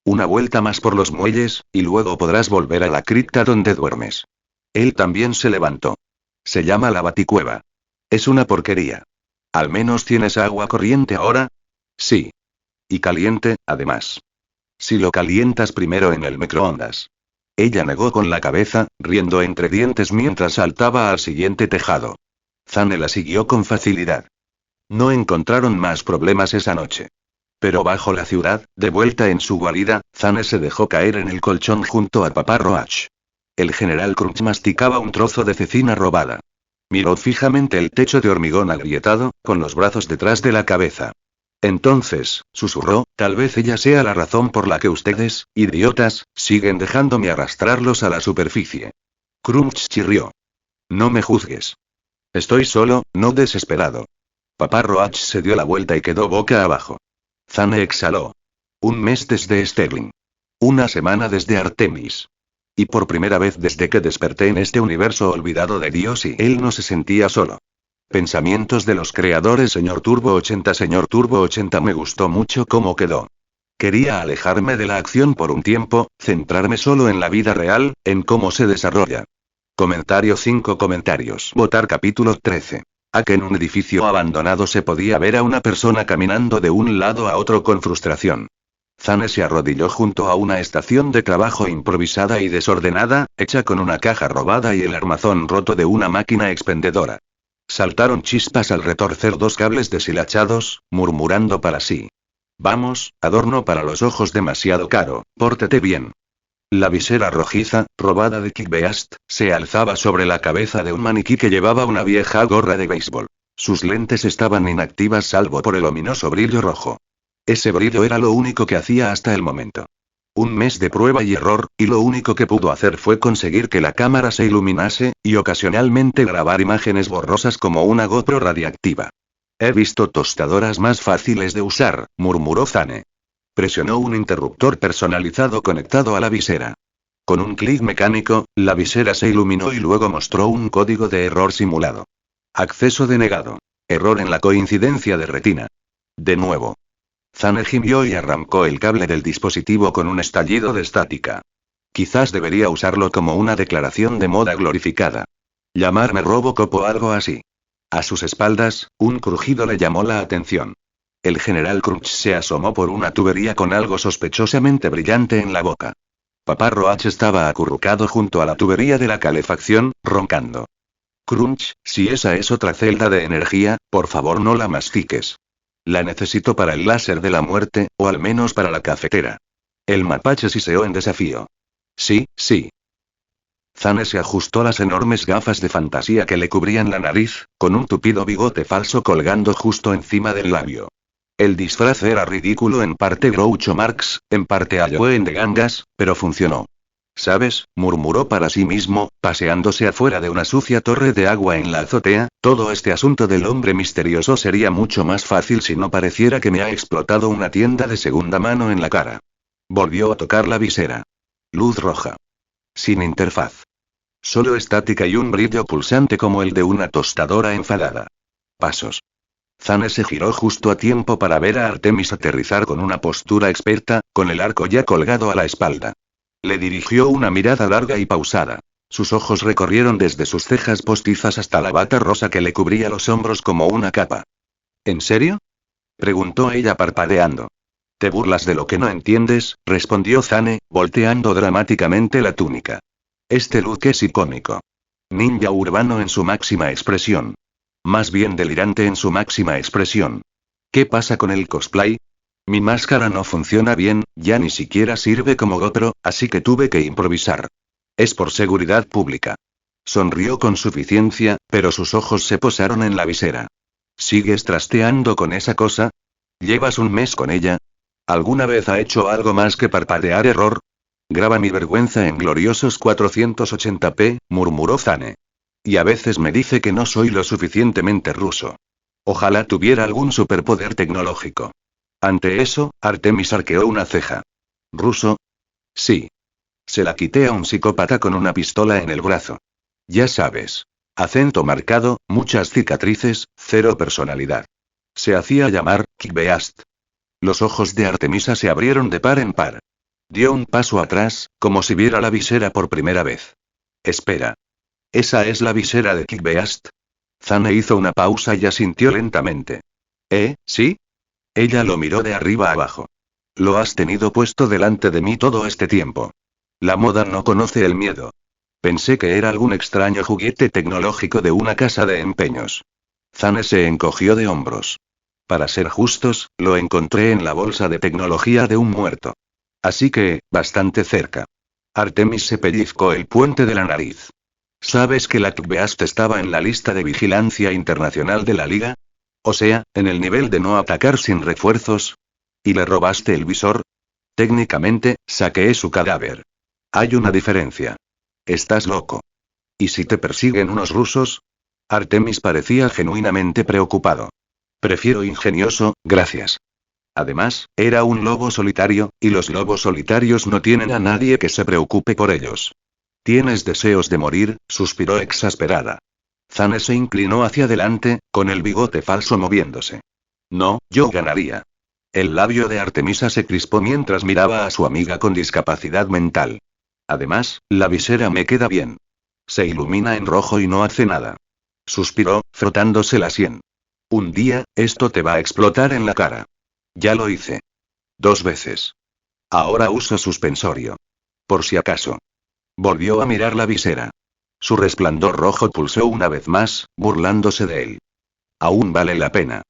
Una vuelta más por los muelles, y luego podrás volver a la cripta donde duermes. Él también se levantó. Se llama la Baticueva. Es una porquería. ¿Al menos tienes agua corriente ahora? Sí. Y caliente, además. Si lo calientas primero en el microondas. Ella negó con la cabeza, riendo entre dientes mientras saltaba al siguiente tejado. Zane la siguió con facilidad. No encontraron más problemas esa noche. Pero bajo la ciudad, de vuelta en su guarida, Zane se dejó caer en el colchón junto a Papá Roach. El general Crunch masticaba un trozo de cecina robada. Miró fijamente el techo de hormigón agrietado, con los brazos detrás de la cabeza. Entonces, susurró, tal vez ella sea la razón por la que ustedes, idiotas, siguen dejándome arrastrarlos a la superficie. Crunch chirrió. No me juzgues. Estoy solo, no desesperado. Papá Roach se dio la vuelta y quedó boca abajo. Zane exhaló. Un mes desde Sterling. Una semana desde Artemis. Y por primera vez desde que desperté en este universo olvidado de Dios y él no se sentía solo. Pensamientos de los creadores Señor Turbo 80 Señor Turbo 80 me gustó mucho cómo quedó. Quería alejarme de la acción por un tiempo, centrarme solo en la vida real, en cómo se desarrolla. Comentario 5 comentarios. Votar capítulo 13. A que en un edificio abandonado se podía ver a una persona caminando de un lado a otro con frustración. Zane se arrodilló junto a una estación de trabajo improvisada y desordenada, hecha con una caja robada y el armazón roto de una máquina expendedora. Saltaron chispas al retorcer dos cables deshilachados, murmurando para sí. Vamos, adorno para los ojos demasiado caro, pórtate bien. La visera rojiza, robada de Kickbeast, se alzaba sobre la cabeza de un maniquí que llevaba una vieja gorra de béisbol. Sus lentes estaban inactivas salvo por el ominoso brillo rojo. Ese brillo era lo único que hacía hasta el momento. Un mes de prueba y error, y lo único que pudo hacer fue conseguir que la cámara se iluminase, y ocasionalmente grabar imágenes borrosas como una GoPro radiactiva. He visto tostadoras más fáciles de usar, murmuró Zane. Presionó un interruptor personalizado conectado a la visera. Con un clic mecánico, la visera se iluminó y luego mostró un código de error simulado. Acceso denegado. Error en la coincidencia de retina. De nuevo. Zane gimió y arrancó el cable del dispositivo con un estallido de estática. Quizás debería usarlo como una declaración de moda glorificada. Llamarme Robocop o algo así. A sus espaldas, un crujido le llamó la atención. El general Crunch se asomó por una tubería con algo sospechosamente brillante en la boca. Papá Roach estaba acurrucado junto a la tubería de la calefacción, roncando. Crunch, si esa es otra celda de energía, por favor no la mastiques. La necesito para el láser de la muerte, o al menos para la cafetera. El mapache siseó en desafío. Sí, sí. Zane se ajustó las enormes gafas de fantasía que le cubrían la nariz, con un tupido bigote falso colgando justo encima del labio. El disfraz era ridículo en parte Groucho Marx, en parte Alloen de gangas, pero funcionó. ¿Sabes?, murmuró para sí mismo, paseándose afuera de una sucia torre de agua en la azotea, todo este asunto del hombre misterioso sería mucho más fácil si no pareciera que me ha explotado una tienda de segunda mano en la cara. Volvió a tocar la visera. Luz roja. Sin interfaz. Solo estática y un brillo pulsante como el de una tostadora enfadada. Pasos. Zane se giró justo a tiempo para ver a Artemis aterrizar con una postura experta, con el arco ya colgado a la espalda. Le dirigió una mirada larga y pausada. Sus ojos recorrieron desde sus cejas postizas hasta la bata rosa que le cubría los hombros como una capa. ¿En serio?, preguntó ella parpadeando. ¿Te burlas de lo que no entiendes?, respondió Zane, volteando dramáticamente la túnica. Este look es icónico. Ninja urbano en su máxima expresión. Más bien delirante en su máxima expresión. ¿Qué pasa con el cosplay? Mi máscara no funciona bien, ya ni siquiera sirve como GoPro, así que tuve que improvisar. Es por seguridad pública. Sonrió con suficiencia, pero sus ojos se posaron en la visera. ¿Sigues trasteando con esa cosa? ¿Llevas un mes con ella? ¿Alguna vez ha hecho algo más que parpadear error? Graba mi vergüenza en gloriosos 480p, murmuró Zane. Y a veces me dice que no soy lo suficientemente ruso. Ojalá tuviera algún superpoder tecnológico. Ante eso, Artemis arqueó una ceja. ¿Ruso? Sí. Se la quité a un psicópata con una pistola en el brazo. Ya sabes. Acento marcado, muchas cicatrices, cero personalidad. Se hacía llamar Kickbeast. Los ojos de Artemisa se abrieron de par en par. Dio un paso atrás, como si viera la visera por primera vez. Espera. ¿Esa es la visera de Kickbeast? Zane hizo una pausa y asintió lentamente. ¿Sí? Ella lo miró de arriba abajo. Lo has tenido puesto delante de mí todo este tiempo. La moda no conoce el miedo. Pensé que era algún extraño juguete tecnológico de una casa de empeños. Zane se encogió de hombros. Para ser justos, lo encontré en la bolsa de tecnología de un muerto. Así que, bastante cerca. Artemis se pellizcó el puente de la nariz. ¿Sabes que la Kickbeast estaba en la lista de vigilancia internacional de la Liga? O sea, en el nivel de no atacar sin refuerzos. ¿Y le robaste el visor? Técnicamente, saqueé su cadáver. Hay una diferencia. Estás loco. ¿Y si te persiguen unos rusos? Artemis parecía genuinamente preocupado. Prefiero ingenioso, gracias. Además, era un lobo solitario, y los lobos solitarios no tienen a nadie que se preocupe por ellos. ¿Tienes deseos de morir?, suspiró exasperada. Zane se inclinó hacia adelante, con el bigote falso moviéndose. No, yo ganaría. El labio de Artemisa se crispó mientras miraba a su amiga con discapacidad mental. Además, la visera me queda bien. Se ilumina en rojo y no hace nada. Suspiró, frotándose la sien. Un día, esto te va a explotar en la cara. Ya lo hice. 2 veces. Ahora uso suspensorio. Por si acaso. Volvió a mirar la visera. Su resplandor rojo pulsó una vez más, burlándose de él. Aún vale la pena.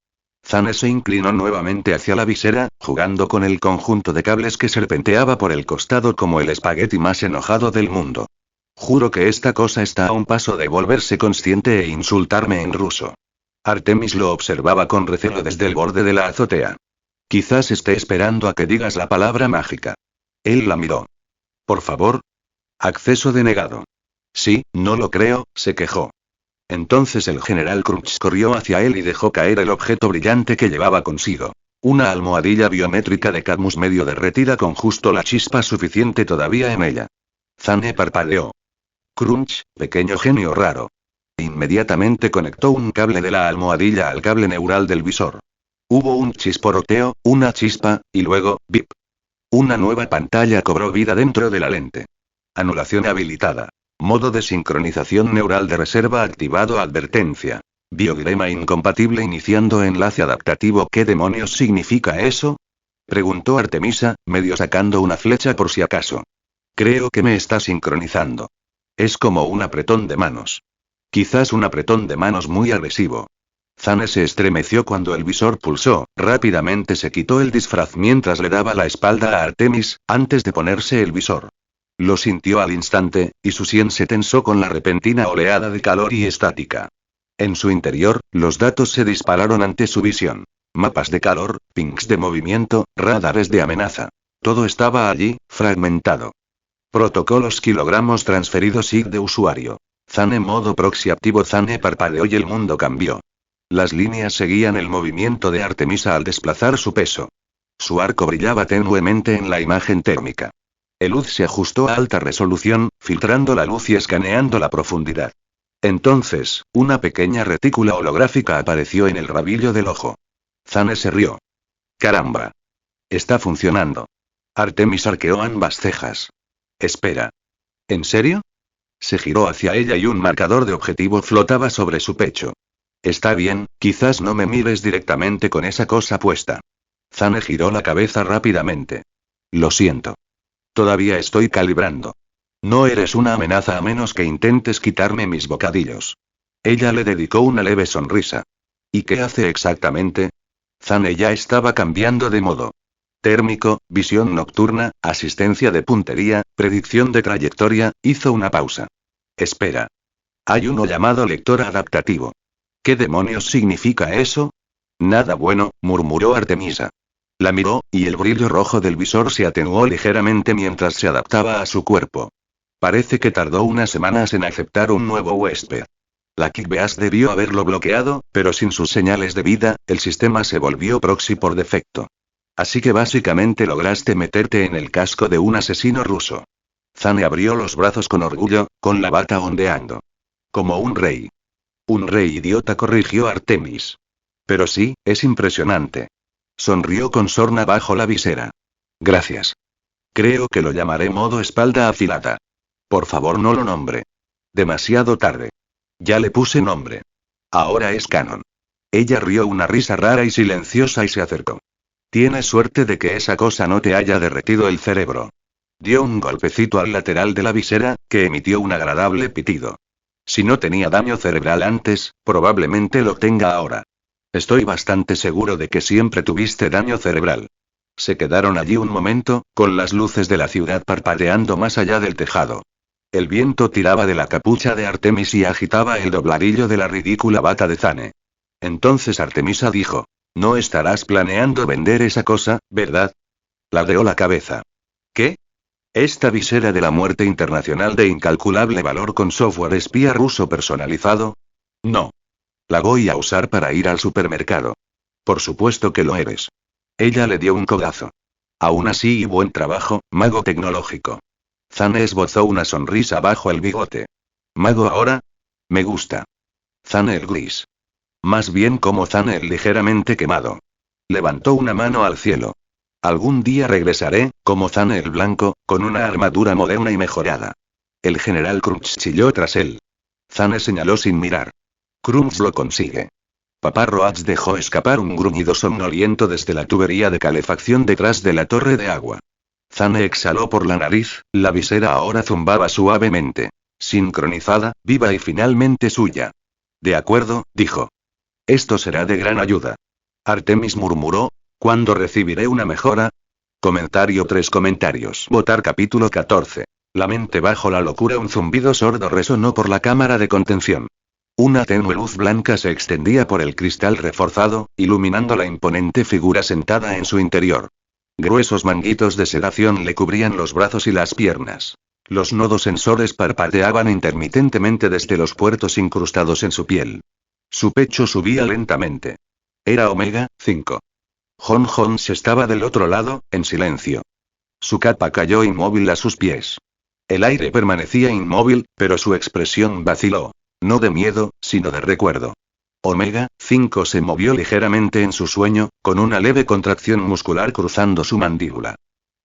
Zane se inclinó nuevamente hacia la visera, jugando con el conjunto de cables que serpenteaba por el costado como el espagueti más enojado del mundo. Juro que esta cosa está a un paso de volverse consciente e insultarme en ruso. Artemis lo observaba con recelo desde el borde de la azotea. Quizás esté esperando a que digas la palabra mágica. Él la miró. Por favor. Acceso denegado. Sí, no lo creo, se quejó. Entonces el general Crunch corrió hacia él y dejó caer el objeto brillante que llevaba consigo. Una almohadilla biométrica de Cadmus medio derretida con justo la chispa suficiente todavía en ella. Zane parpadeó. Crunch, pequeño genio raro. Inmediatamente conectó un cable de la almohadilla al cable neural del visor. Hubo un chisporroteo, una chispa, y luego, ¡bip! Una nueva pantalla cobró vida dentro de la lente. Anulación habilitada. Modo de sincronización neural de reserva activado. Advertencia. Biodilema incompatible iniciando enlace adaptativo. ¿Qué demonios significa eso?, preguntó Artemisa, medio sacando una flecha por si acaso. Creo que me está sincronizando. Es como un apretón de manos. Quizás un apretón de manos muy agresivo. Zane se estremeció cuando el visor pulsó, rápidamente se quitó el disfraz mientras le daba la espalda a Artemis, antes de ponerse el visor. Lo sintió al instante, y su sien se tensó con la repentina oleada de calor y estática. En su interior, los datos se dispararon ante su visión. Mapas de calor, pings de movimiento, radares de amenaza. Todo estaba allí, fragmentado. Protocolos kilogramos transferidos IG de usuario. Zane modo proxy activo. Zane parpadeó y el mundo cambió. Las líneas seguían el movimiento de Artemisa al desplazar su peso. Su arco brillaba tenuemente en la imagen térmica. El luz se ajustó a alta resolución, filtrando la luz y escaneando la profundidad. Entonces, una pequeña retícula holográfica apareció en el rabillo del ojo. Zane se rió. Caramba. Está funcionando. Artemis arqueó ambas cejas. Espera. ¿En serio? Se giró hacia ella y un marcador de objetivo flotaba sobre su pecho. Está bien, quizás no me mires directamente con esa cosa puesta. Zane giró la cabeza rápidamente. Lo siento. Todavía estoy calibrando. No eres una amenaza a menos que intentes quitarme mis bocadillos. Ella le dedicó una leve sonrisa. ¿Y qué hace exactamente? Zane ya estaba cambiando de modo. Térmico, visión nocturna, asistencia de puntería, predicción de trayectoria. Hizo una pausa. Espera. Hay uno llamado lector adaptativo. ¿Qué demonios significa eso? Nada bueno, murmuró Artemisa. La miró, y el brillo rojo del visor se atenuó ligeramente mientras se adaptaba a su cuerpo. Parece que tardó unas semanas en aceptar un nuevo huésped. La Kickbeast debió haberlo bloqueado, pero sin sus señales de vida, el sistema se volvió proxy por defecto. Así que básicamente lograste meterte en el casco de un asesino ruso. Zane abrió los brazos con orgullo, con la bata ondeando. Como un rey. Un rey idiota, corrigió Artemis. Pero sí, es impresionante. Sonrió con sorna bajo la visera. Gracias. Creo que lo llamaré modo espalda afilada. Por favor, no lo nombre. Demasiado tarde. Ya le puse nombre. Ahora es canon. Ella rió una risa rara y silenciosa y se acercó. Tienes suerte de que esa cosa no te haya derretido el cerebro. Dio un golpecito al lateral de la visera, que emitió un agradable pitido. Si no tenía daño cerebral antes, probablemente lo tenga ahora. Estoy bastante seguro de que siempre tuviste daño cerebral. Se quedaron allí un momento, con las luces de la ciudad parpadeando más allá del tejado. El viento tiraba de la capucha de Artemis y agitaba el dobladillo de la ridícula bata de Zane. Entonces Artemisa dijo: no estarás planeando vender esa cosa, ¿verdad? Ladeó la cabeza. ¿Qué? ¿Esta visera de la muerte internacional de incalculable valor con software espía ruso personalizado? No. La voy a usar para ir al supermercado. Por supuesto que lo eres. Ella le dio un codazo. Aún así, buen trabajo, mago tecnológico. Zane esbozó una sonrisa bajo el bigote. ¿Mago ahora? Me gusta. Zane el gris. Más bien como Zane el ligeramente quemado. Levantó una mano al cielo. Algún día regresaré, como Zane el blanco, con una armadura moderna y mejorada. El general Crunch chilló tras él. Zane señaló sin mirar. Crunch lo consigue. Papá Roach dejó escapar un gruñido somnoliento desde la tubería de calefacción detrás de la torre de agua. Zane exhaló por la nariz, la visera ahora zumbaba suavemente. Sincronizada, viva y finalmente suya. De acuerdo, dijo. Esto será de gran ayuda. Artemis murmuró. ¿Cuándo recibiré una mejora? Comentario 3 comentarios. Votar capítulo 14. La mente bajo la locura. Un zumbido sordo resonó por la cámara de contención. Una tenue luz blanca se extendía por el cristal reforzado, iluminando la imponente figura sentada en su interior. Gruesos manguitos de sedación le cubrían los brazos y las piernas. Los nodos sensores parpadeaban intermitentemente desde los puertos incrustados en su piel. Su pecho subía lentamente. Era Omega 5. John Jones estaba del otro lado, en silencio. Su capa cayó inmóvil a sus pies. El aire permanecía inmóvil, pero su expresión vaciló. No de miedo, sino de recuerdo. Omega 5 se movió ligeramente en su sueño, con una leve contracción muscular cruzando su mandíbula.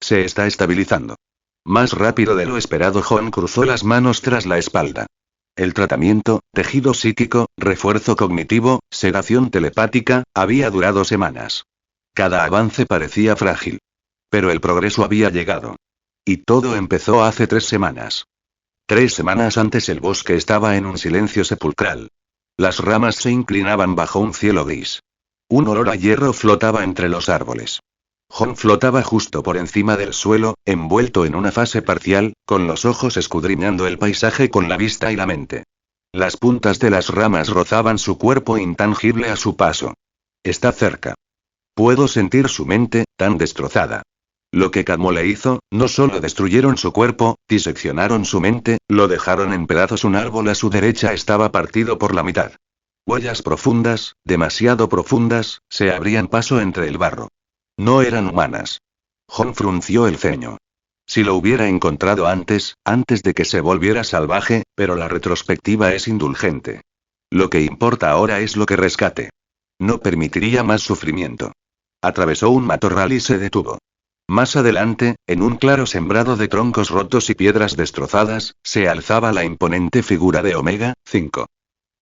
Se está estabilizando. Más rápido de lo esperado, John cruzó las manos tras la espalda. El tratamiento, tejido psíquico, refuerzo cognitivo, sedación telepática, había durado semanas. Cada avance parecía frágil. Pero el progreso había llegado. Y todo empezó hace 3 semanas. 3 semanas antes el bosque estaba en un silencio sepulcral. Las ramas se inclinaban bajo un cielo gris. Un olor a hierro flotaba entre los árboles. John flotaba justo por encima del suelo, envuelto en una fase parcial, con los ojos escudriñando el paisaje con la vista y la mente. Las puntas de las ramas rozaban su cuerpo intangible a su paso. Está cerca. Puedo sentir su mente, tan destrozada. Lo que Camo le hizo, no solo destruyeron su cuerpo, diseccionaron su mente, lo dejaron en pedazos. Un árbol a su derecha estaba partido por la mitad. Huellas profundas, demasiado profundas, se abrían paso entre el barro. No eran humanas. John frunció el ceño. Si lo hubiera encontrado antes de que se volviera salvaje, pero la retrospectiva es indulgente. Lo que importa ahora es lo que rescate. No permitiría más sufrimiento. Atravesó un matorral y se detuvo. Más adelante, en un claro sembrado de troncos rotos y piedras destrozadas, se alzaba la imponente figura de Omega 5.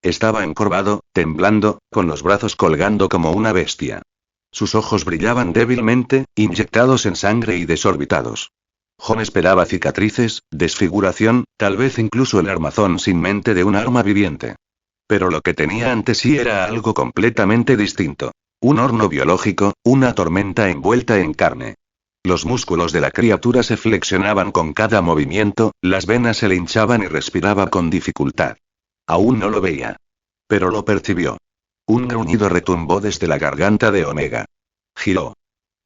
Estaba encorvado, temblando, con los brazos colgando como una bestia. Sus ojos brillaban débilmente, inyectados en sangre y desorbitados. John esperaba cicatrices, desfiguración, tal vez incluso el armazón sin mente de un arma viviente. Pero lo que tenía ante sí era algo completamente distinto. Un horno biológico, una tormenta envuelta en carne. Los músculos de la criatura se flexionaban con cada movimiento, las venas se le hinchaban y respiraba con dificultad. Aún no lo veía. Pero lo percibió. Un gruñido retumbó desde la garganta de Omega. Giró.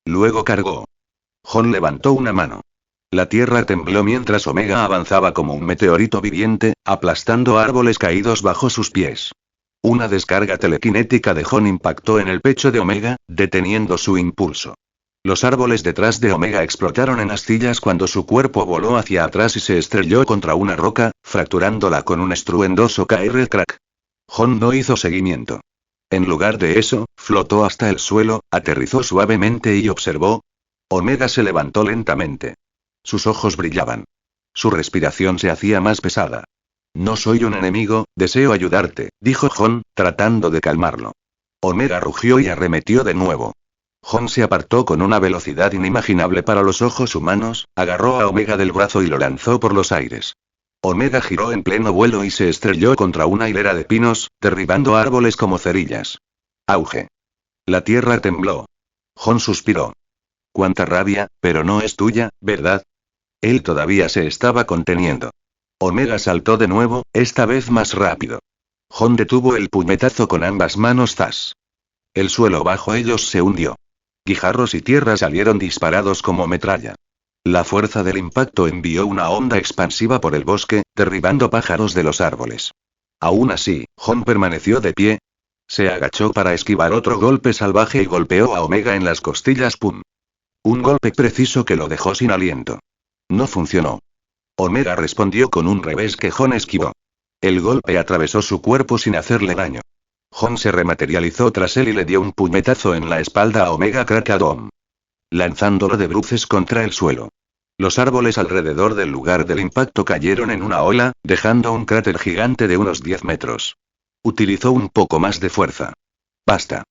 Luego cargó. John levantó una mano. La tierra tembló mientras Omega avanzaba como un meteorito viviente, aplastando árboles caídos bajo sus pies. Una descarga telequinética de John impactó en el pecho de Omega, deteniendo su impulso. Los árboles detrás de Omega explotaron en astillas cuando su cuerpo voló hacia atrás y se estrelló contra una roca, fracturándola con un estruendoso crack. John no hizo seguimiento. En lugar de eso, flotó hasta el suelo, aterrizó suavemente y observó. Omega se levantó lentamente. Sus ojos brillaban. Su respiración se hacía más pesada. No soy un enemigo, deseo ayudarte, dijo John, tratando de calmarlo. Omega rugió y arremetió de nuevo. John se apartó con una velocidad inimaginable para los ojos humanos, agarró a Omega del brazo y lo lanzó por los aires. Omega giró en pleno vuelo y se estrelló contra una hilera de pinos, derribando árboles como cerillas. Auge. La tierra tembló. John suspiró. Cuánta rabia, pero no es tuya, ¿verdad? Él todavía se estaba conteniendo. Omega saltó de nuevo, esta vez más rápido. Jon detuvo el puñetazo con ambas manos. ¡Zas! El suelo bajo ellos se hundió. Guijarros y tierra salieron disparados como metralla. La fuerza del impacto envió una onda expansiva por el bosque, derribando pájaros de los árboles. Aún así, Jon permaneció de pie. Se agachó para esquivar otro golpe salvaje y golpeó a Omega en las costillas. ¡Pum! Un golpe preciso que lo dejó sin aliento. No funcionó. Omega respondió con un revés que Jon esquivó. El golpe atravesó su cuerpo sin hacerle daño. Jon se rematerializó tras él y le dio un puñetazo en la espalda a Omega Crackadom, lanzándolo de bruces contra el suelo. Los árboles alrededor del lugar del impacto cayeron en una ola, dejando un cráter gigante de unos 10 metros. Utilizó un poco más de fuerza. Basta.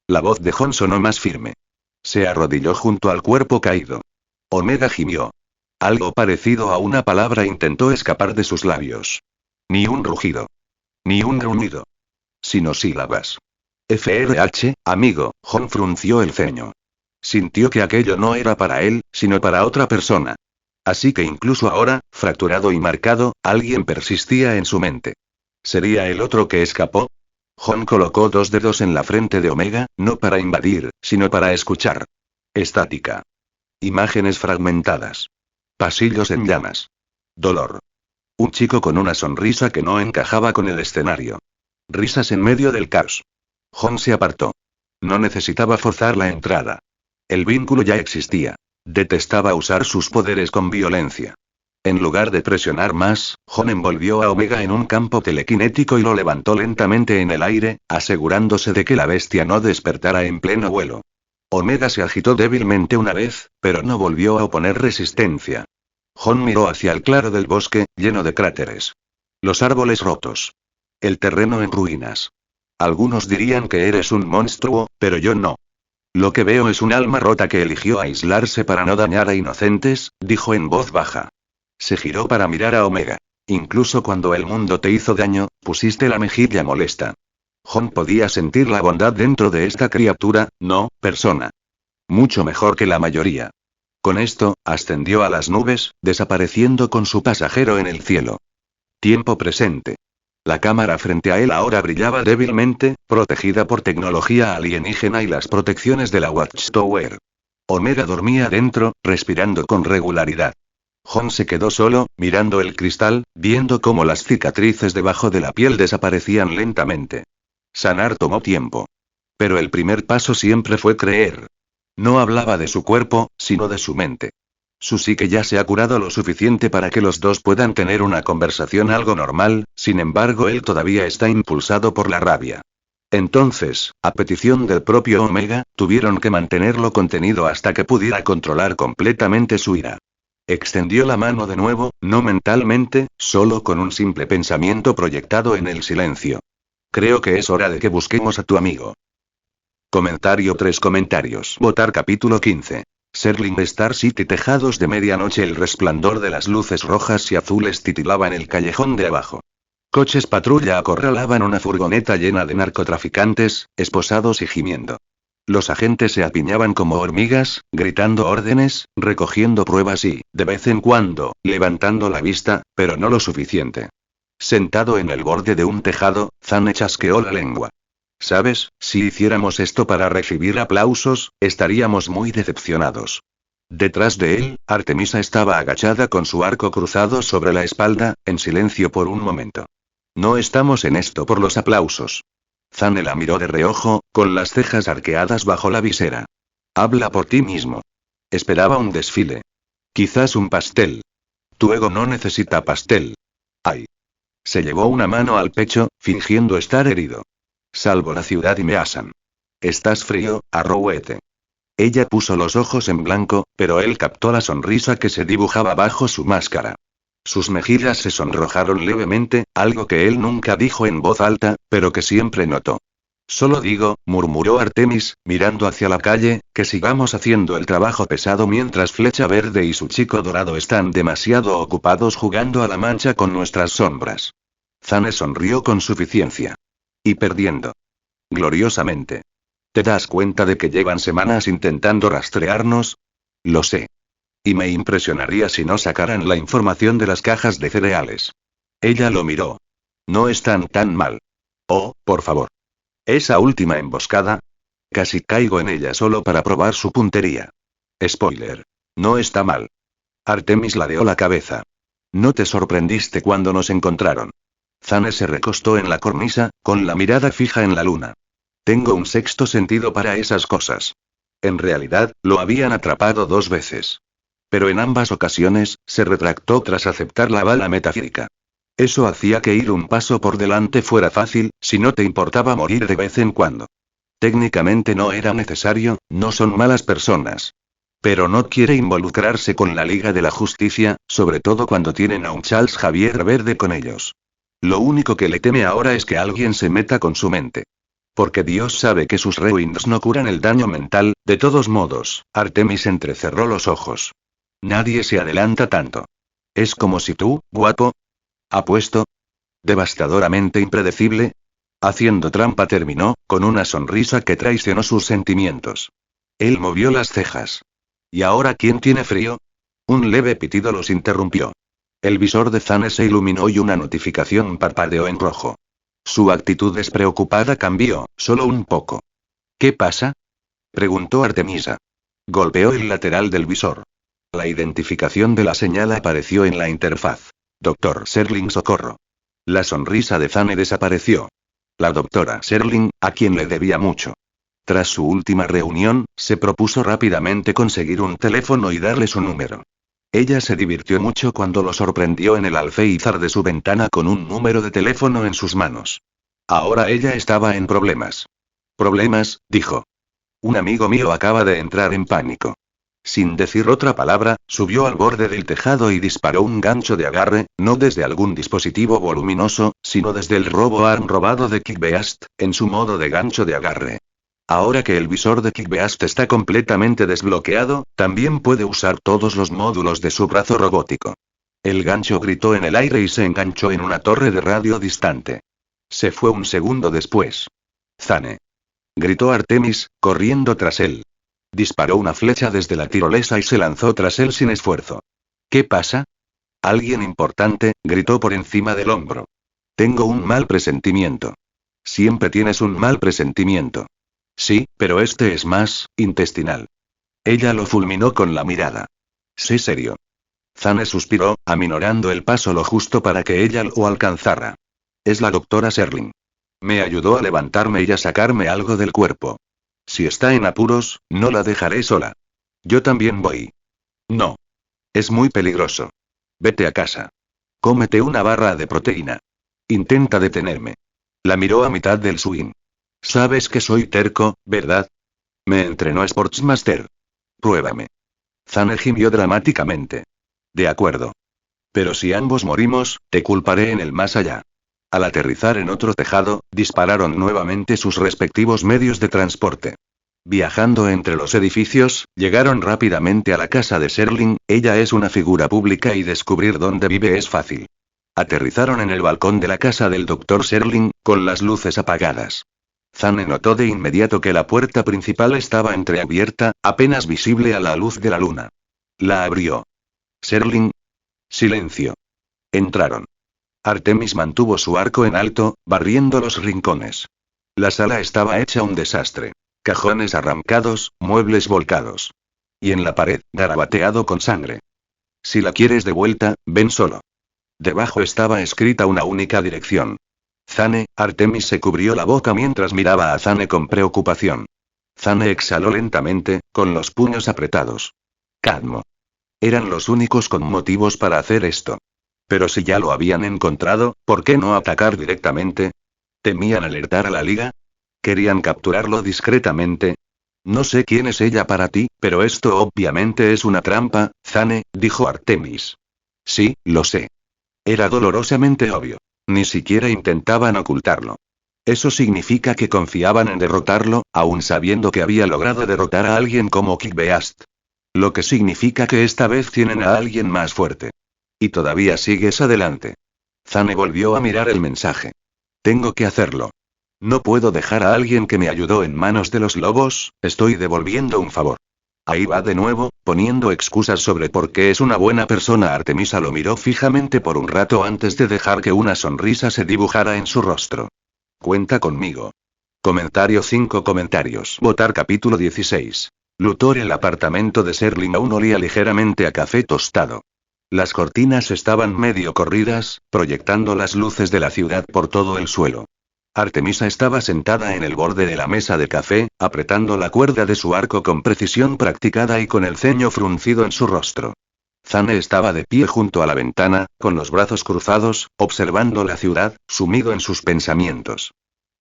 La voz de Jon sonó más firme. Se arrodilló junto al cuerpo caído. Omega gimió. Algo parecido a una palabra intentó escapar de sus labios. Ni un rugido. Ni un gruñido. Sino sílabas. FRH, amigo, Jon frunció el ceño. Sintió que aquello no era para él, sino para otra persona. Así que incluso ahora, fracturado y marcado, alguien persistía en su mente. ¿Sería el otro que escapó? Jon colocó 2 dedos en la frente de Omega, no para invadir, sino para escuchar. Estática. Imágenes fragmentadas. Pasillos en llamas. Dolor. Un chico con una sonrisa que no encajaba con el escenario. Risas en medio del caos. Jon se apartó. No necesitaba forzar la entrada. El vínculo ya existía. Detestaba usar sus poderes con violencia. En lugar de presionar más, Jon envolvió a Omega en un campo telequinético y lo levantó lentamente en el aire, asegurándose de que la bestia no despertara en pleno vuelo. Omega se agitó débilmente una vez, pero no volvió a oponer resistencia. Jon miró hacia el claro del bosque, lleno de cráteres. Los árboles rotos. El terreno en ruinas. Algunos dirían que eres un monstruo, pero yo no. Lo que veo es un alma rota que eligió aislarse para no dañar a inocentes, dijo en voz baja. Se giró para mirar a Omega. Incluso cuando el mundo te hizo daño, pusiste la mejilla molesta. Jon podía sentir la bondad dentro de esta criatura, no, persona. Mucho mejor que la mayoría. Con esto, ascendió a las nubes, desapareciendo con su pasajero en el cielo. Tiempo presente. La cámara frente a él ahora brillaba débilmente, protegida por tecnología alienígena y las protecciones de la Watchtower. Omega dormía dentro, respirando con regularidad. Jon se quedó solo, mirando el cristal, viendo cómo las cicatrices debajo de la piel desaparecían lentamente. Sanar tomó tiempo. Pero el primer paso siempre fue creer. No hablaba de su cuerpo, sino de su mente. Su psique ya se ha curado lo suficiente para que los dos puedan tener una conversación algo normal, sin embargo él todavía está impulsado por la rabia. Entonces, a petición del propio Omega, tuvieron que mantenerlo contenido hasta que pudiera controlar completamente su ira. Extendió la mano de nuevo, no mentalmente, solo con un simple pensamiento proyectado en el silencio. Creo que es hora de que busquemos a tu amigo. Comentario 3 comentarios. Votar capítulo 15. Serling Star City. Tejados de medianoche. El resplandor de las luces rojas y azules titilaba en el callejón de abajo. Coches patrulla acorralaban una furgoneta llena de narcotraficantes, esposados y gimiendo. Los agentes se apiñaban como hormigas, gritando órdenes, recogiendo pruebas y, de vez en cuando, levantando la vista, pero no lo suficiente. Sentado en el borde de un tejado, Zane chasqueó la lengua. ¿Sabes? Si hiciéramos esto para recibir aplausos, estaríamos muy decepcionados. Detrás de él, Artemisa estaba agachada con su arco cruzado sobre la espalda, en silencio por un momento. No estamos en esto por los aplausos. Zane la miró de reojo, con las cejas arqueadas bajo la visera. Habla por ti mismo. Esperaba un desfile. Quizás un pastel. Tu ego no necesita pastel. Ay. Se llevó una mano al pecho, fingiendo estar herido. Salvo la ciudad y Measan. Estás frío, Arrowete. Ella puso los ojos en blanco, pero él captó la sonrisa que se dibujaba bajo su máscara. Sus mejillas se sonrojaron levemente, algo que él nunca dijo en voz alta, pero que siempre notó. Solo digo, murmuró Artemis, mirando hacia la calle, que sigamos haciendo el trabajo pesado mientras Flecha Verde y su chico dorado están demasiado ocupados jugando a la mancha con nuestras sombras. Zane sonrió con suficiencia. Y perdiendo. Gloriosamente. ¿Te das cuenta de que llevan semanas intentando rastrearnos? Lo sé. Y me impresionaría si no sacaran la información de las cajas de cereales. Ella lo miró. No están tan mal. Oh, por favor. Esa última emboscada. Casi caigo en ella solo para probar su puntería. Spoiler. No está mal. Artemis ladeó la cabeza. ¿No te sorprendiste cuando nos encontraron? Zane se recostó en la cornisa, con la mirada fija en la luna. Tengo un sexto sentido para esas cosas. En realidad, lo habían atrapado 2 veces. Pero en ambas ocasiones, se retractó tras aceptar la bala metafísica. Eso hacía que ir un paso por delante fuera fácil, si no te importaba morir de vez en cuando. Técnicamente no era necesario, no son malas personas. Pero no quiere involucrarse con la Liga de la Justicia, sobre todo cuando tienen a un Charles Xavier verde con ellos. Lo único que le teme ahora es que alguien se meta con su mente. Porque Dios sabe que sus rewinds no curan el daño mental, de todos modos. Artemis entrecerró los ojos. Nadie se adelanta tanto. Es como si tú, guapo. Apuesto. Devastadoramente impredecible. Haciendo trampa terminó, con una sonrisa que traicionó sus sentimientos. Él movió las cejas. ¿Y ahora quién tiene frío? Un leve pitido los interrumpió. El visor de Zane se iluminó y una notificación parpadeó en rojo. Su actitud despreocupada cambió, solo un poco. ¿Qué pasa? Preguntó Artemisa. Golpeó el lateral del visor. La identificación de la señal apareció en la interfaz. Dr. Serling socorro. La sonrisa de Zane desapareció. La doctora Serling, a quien le debía mucho. Tras su última reunión, se propuso rápidamente conseguir un teléfono y darle su número. Ella se divirtió mucho cuando lo sorprendió en el alféizar de su ventana con un número de teléfono en sus manos. Ahora ella estaba en problemas. ¿Problemas?, dijo. Un amigo mío acaba de entrar en pánico. Sin decir otra palabra, subió al borde del tejado y disparó un gancho de agarre, no desde algún dispositivo voluminoso, sino desde el RoboArm robado de Kickbeast, en su modo de gancho de agarre. Ahora que el visor de Kickbeast está completamente desbloqueado, también puede usar todos los módulos de su brazo robótico. El gancho gritó en el aire y se enganchó en una torre de radio distante. Se fue un segundo después. Zane. Gritó Artemis, corriendo tras él. Disparó una flecha desde la tirolesa y se lanzó tras él sin esfuerzo. ¿Qué pasa? Alguien importante, gritó por encima del hombro. Tengo un mal presentimiento. Siempre tienes un mal presentimiento. Sí, pero este es más intestinal. Ella lo fulminó con la mirada. Sé serio. Zane suspiró, aminorando el paso lo justo para que ella lo alcanzara. Es la doctora Serling. Me ayudó a levantarme y a sacarme algo del cuerpo. Si está en apuros, no la dejaré sola. Yo también voy. No. Es muy peligroso. Vete a casa. Cómete una barra de proteína. Intenta detenerme. La miró a mitad del swing. Sabes que soy terco, ¿verdad? Me entrenó Sportsmaster. Pruébame. Zane gimió dramáticamente. De acuerdo. Pero si ambos morimos, te culparé en el más allá. Al aterrizar en otro tejado, dispararon nuevamente sus respectivos medios de transporte. Viajando entre los edificios, llegaron rápidamente a la casa de Serling. Ella es una figura pública y descubrir dónde vive es fácil. Aterrizaron en el balcón de la casa del Dr. Serling, con las luces apagadas. Zane notó de inmediato que la puerta principal estaba entreabierta, apenas visible a la luz de la luna. La abrió. Serling. Silencio. Entraron. Artemis mantuvo su arco en alto, barriendo los rincones. La sala estaba hecha un desastre. Cajones arrancados, muebles volcados. Y en la pared, garabateado con sangre. Si la quieres de vuelta, ven solo. Debajo estaba escrita una única dirección. Zane. Artemis se cubrió la boca mientras miraba a Zane con preocupación. Zane exhaló lentamente, con los puños apretados. Cadmo. Eran los únicos con motivos para hacer esto. Pero si ya lo habían encontrado, ¿por qué no atacar directamente? ¿Temían alertar a la Liga? ¿Querían capturarlo discretamente? No sé quién es ella para ti, pero esto obviamente es una trampa, Zane, dijo Artemis. Sí, lo sé. Era dolorosamente obvio. Ni siquiera intentaban ocultarlo. Eso significa que confiaban en derrotarlo, aun sabiendo que había logrado derrotar a alguien como Kickbeast. Lo que significa que esta vez tienen a alguien más fuerte. Y todavía sigues adelante. Zane volvió a mirar el mensaje. Tengo que hacerlo. No puedo dejar a alguien que me ayudó en manos de los lobos, estoy devolviendo un favor. Ahí va de nuevo, poniendo excusas sobre por qué es una buena persona. Artemisa lo miró fijamente por un rato antes de dejar que una sonrisa se dibujara en su rostro. Cuenta conmigo. Comentario 5 comentarios. Votar capítulo 16. Luthor. El apartamento de Serling aún olía ligeramente a café tostado. Las cortinas estaban medio corridas, proyectando las luces de la ciudad por todo el suelo. Artemisa estaba sentada en el borde de la mesa de café, apretando la cuerda de su arco con precisión practicada y con el ceño fruncido en su rostro. Zane estaba de pie junto a la ventana, con los brazos cruzados, observando la ciudad, sumido en sus pensamientos.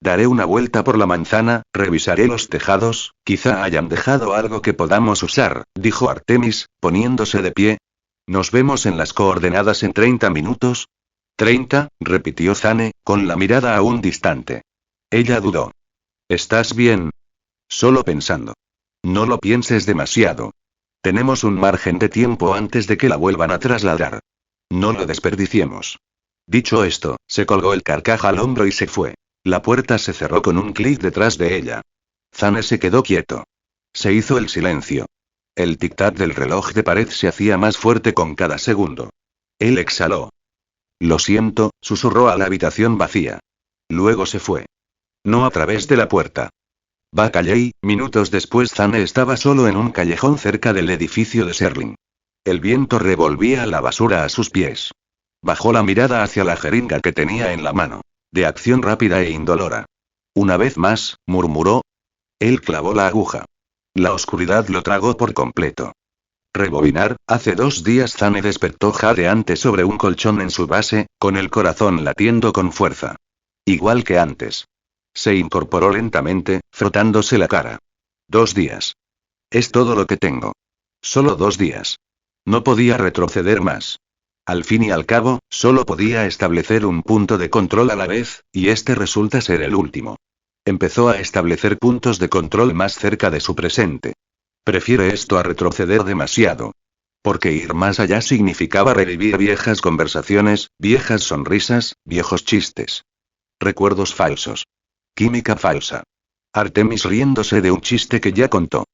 Daré una vuelta por la manzana, revisaré los tejados, quizá hayan dejado algo que podamos usar, dijo Artemis, poniéndose de pie. Nos vemos en las coordenadas en 30 minutos. 30, repitió Zane, con la mirada aún distante. Ella dudó. ¿Estás bien? Solo pensando. No lo pienses demasiado. Tenemos un margen de tiempo antes de que la vuelvan a trasladar. No lo desperdiciemos. Dicho esto, se colgó el carcaj al hombro y se fue. La puerta se cerró con un clic detrás de ella. Zane se quedó quieto. Se hizo el silencio. El tic-tac del reloj de pared se hacía más fuerte con cada segundo. Él exhaló. Lo siento, susurró a la habitación vacía. Luego se fue. No a través de la puerta. Bacallay, minutos después Zane estaba solo en un callejón cerca del edificio de Serling. El viento revolvía la basura a sus pies. Bajó la mirada hacia la jeringa que tenía en la mano. De acción rápida e indolora. Una vez más, murmuró. Él clavó la aguja. La oscuridad lo tragó por completo. Rebobinar. Hace 2 días Zane despertó jadeante sobre un colchón en su base, con el corazón latiendo con fuerza. Igual que antes. Se incorporó lentamente, frotándose la cara. 2 días. Es todo lo que tengo. Solo 2 días. No podía retroceder más. Al fin y al cabo, solo podía establecer un punto de control a la vez, y este resulta ser el último. Empezó a establecer puntos de control más cerca de su presente. Prefiere esto a retroceder demasiado. Porque ir más allá significaba revivir viejas conversaciones, viejas sonrisas, viejos chistes. Recuerdos falsos. Química falsa. Artemis riéndose de un chiste que ya contó.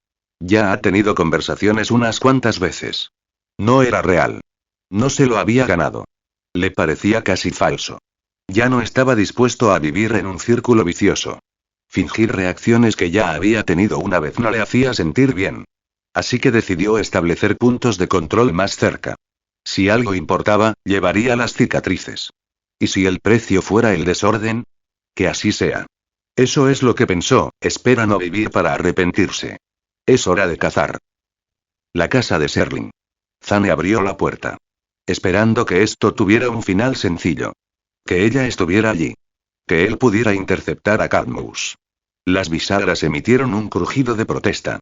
Ya ha tenido conversaciones unas cuantas veces. No era real. No se lo había ganado. Le parecía casi falso. Ya no estaba dispuesto a vivir en un círculo vicioso. Fingir reacciones que ya había tenido una vez no le hacía sentir bien. Así que decidió establecer puntos de control más cerca. Si algo importaba, llevaría las cicatrices. ¿Y si el precio fuera el desorden? Que así sea. Eso es lo que pensó, espera no vivir para arrepentirse. Es hora de cazar. La casa de Serling. Zane abrió la puerta. Esperando que esto tuviera un final sencillo. Que ella estuviera allí. Que él pudiera interceptar a Cadmus. Las bisagras emitieron un crujido de protesta.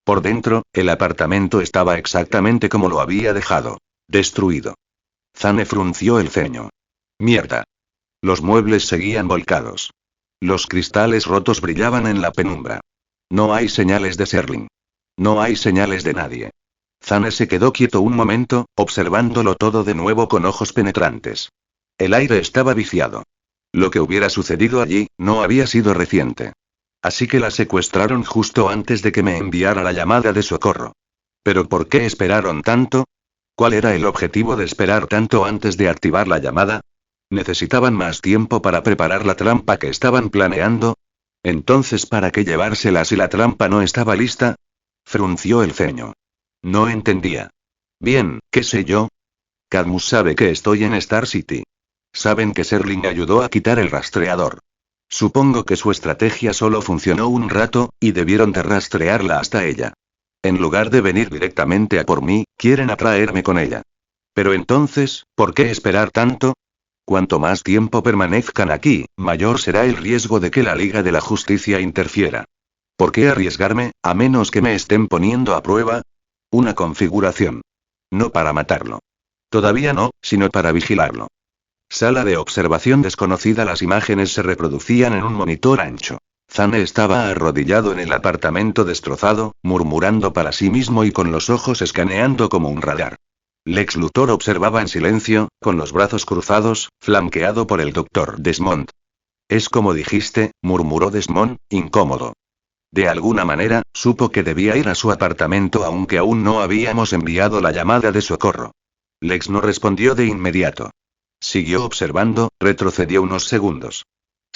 Por dentro, el apartamento estaba exactamente como lo había dejado. Destruido. Zane frunció el ceño. Mierda. Los muebles seguían volcados. Los cristales rotos brillaban en la penumbra. No hay señales de Serling. No hay señales de nadie. Zane se quedó quieto un momento, observándolo todo de nuevo con ojos penetrantes. El aire estaba viciado. Lo que hubiera sucedido allí, no había sido reciente. Así que la secuestraron justo antes de que me enviara la llamada de socorro. ¿Pero por qué esperaron tanto? ¿Cuál era el objetivo de esperar tanto antes de activar la llamada? ¿Necesitaban más tiempo para preparar la trampa que estaban planeando? Entonces, ¿para qué llevársela si la trampa no estaba lista? Frunció el ceño. No entendía. Bien, ¿qué sé yo? Cadmus sabe que estoy en Star City. Saben que Serling ayudó a quitar el rastreador. Supongo que su estrategia solo funcionó un rato, y debieron de rastrearla hasta ella. En lugar de venir directamente a por mí, quieren atraerme con ella. Pero entonces, ¿por qué esperar tanto? Cuanto más tiempo permanezcan aquí, mayor será el riesgo de que la Liga de la Justicia interfiera. ¿Por qué arriesgarme, a menos que me estén poniendo a prueba? Una configuración. No para matarlo. Todavía no, sino para vigilarlo. Sala de observación desconocida. Las imágenes se reproducían en un monitor ancho. Zane estaba arrodillado en el apartamento destrozado, murmurando para sí mismo y con los ojos escaneando como un radar. Lex Luthor observaba en silencio, con los brazos cruzados, flanqueado por el Dr. Desmond. Es como dijiste, murmuró Desmond, incómodo. De alguna manera, supo que debía ir a su apartamento aunque aún no habíamos enviado la llamada de socorro. Lex no respondió de inmediato. Siguió observando, retrocedió unos segundos.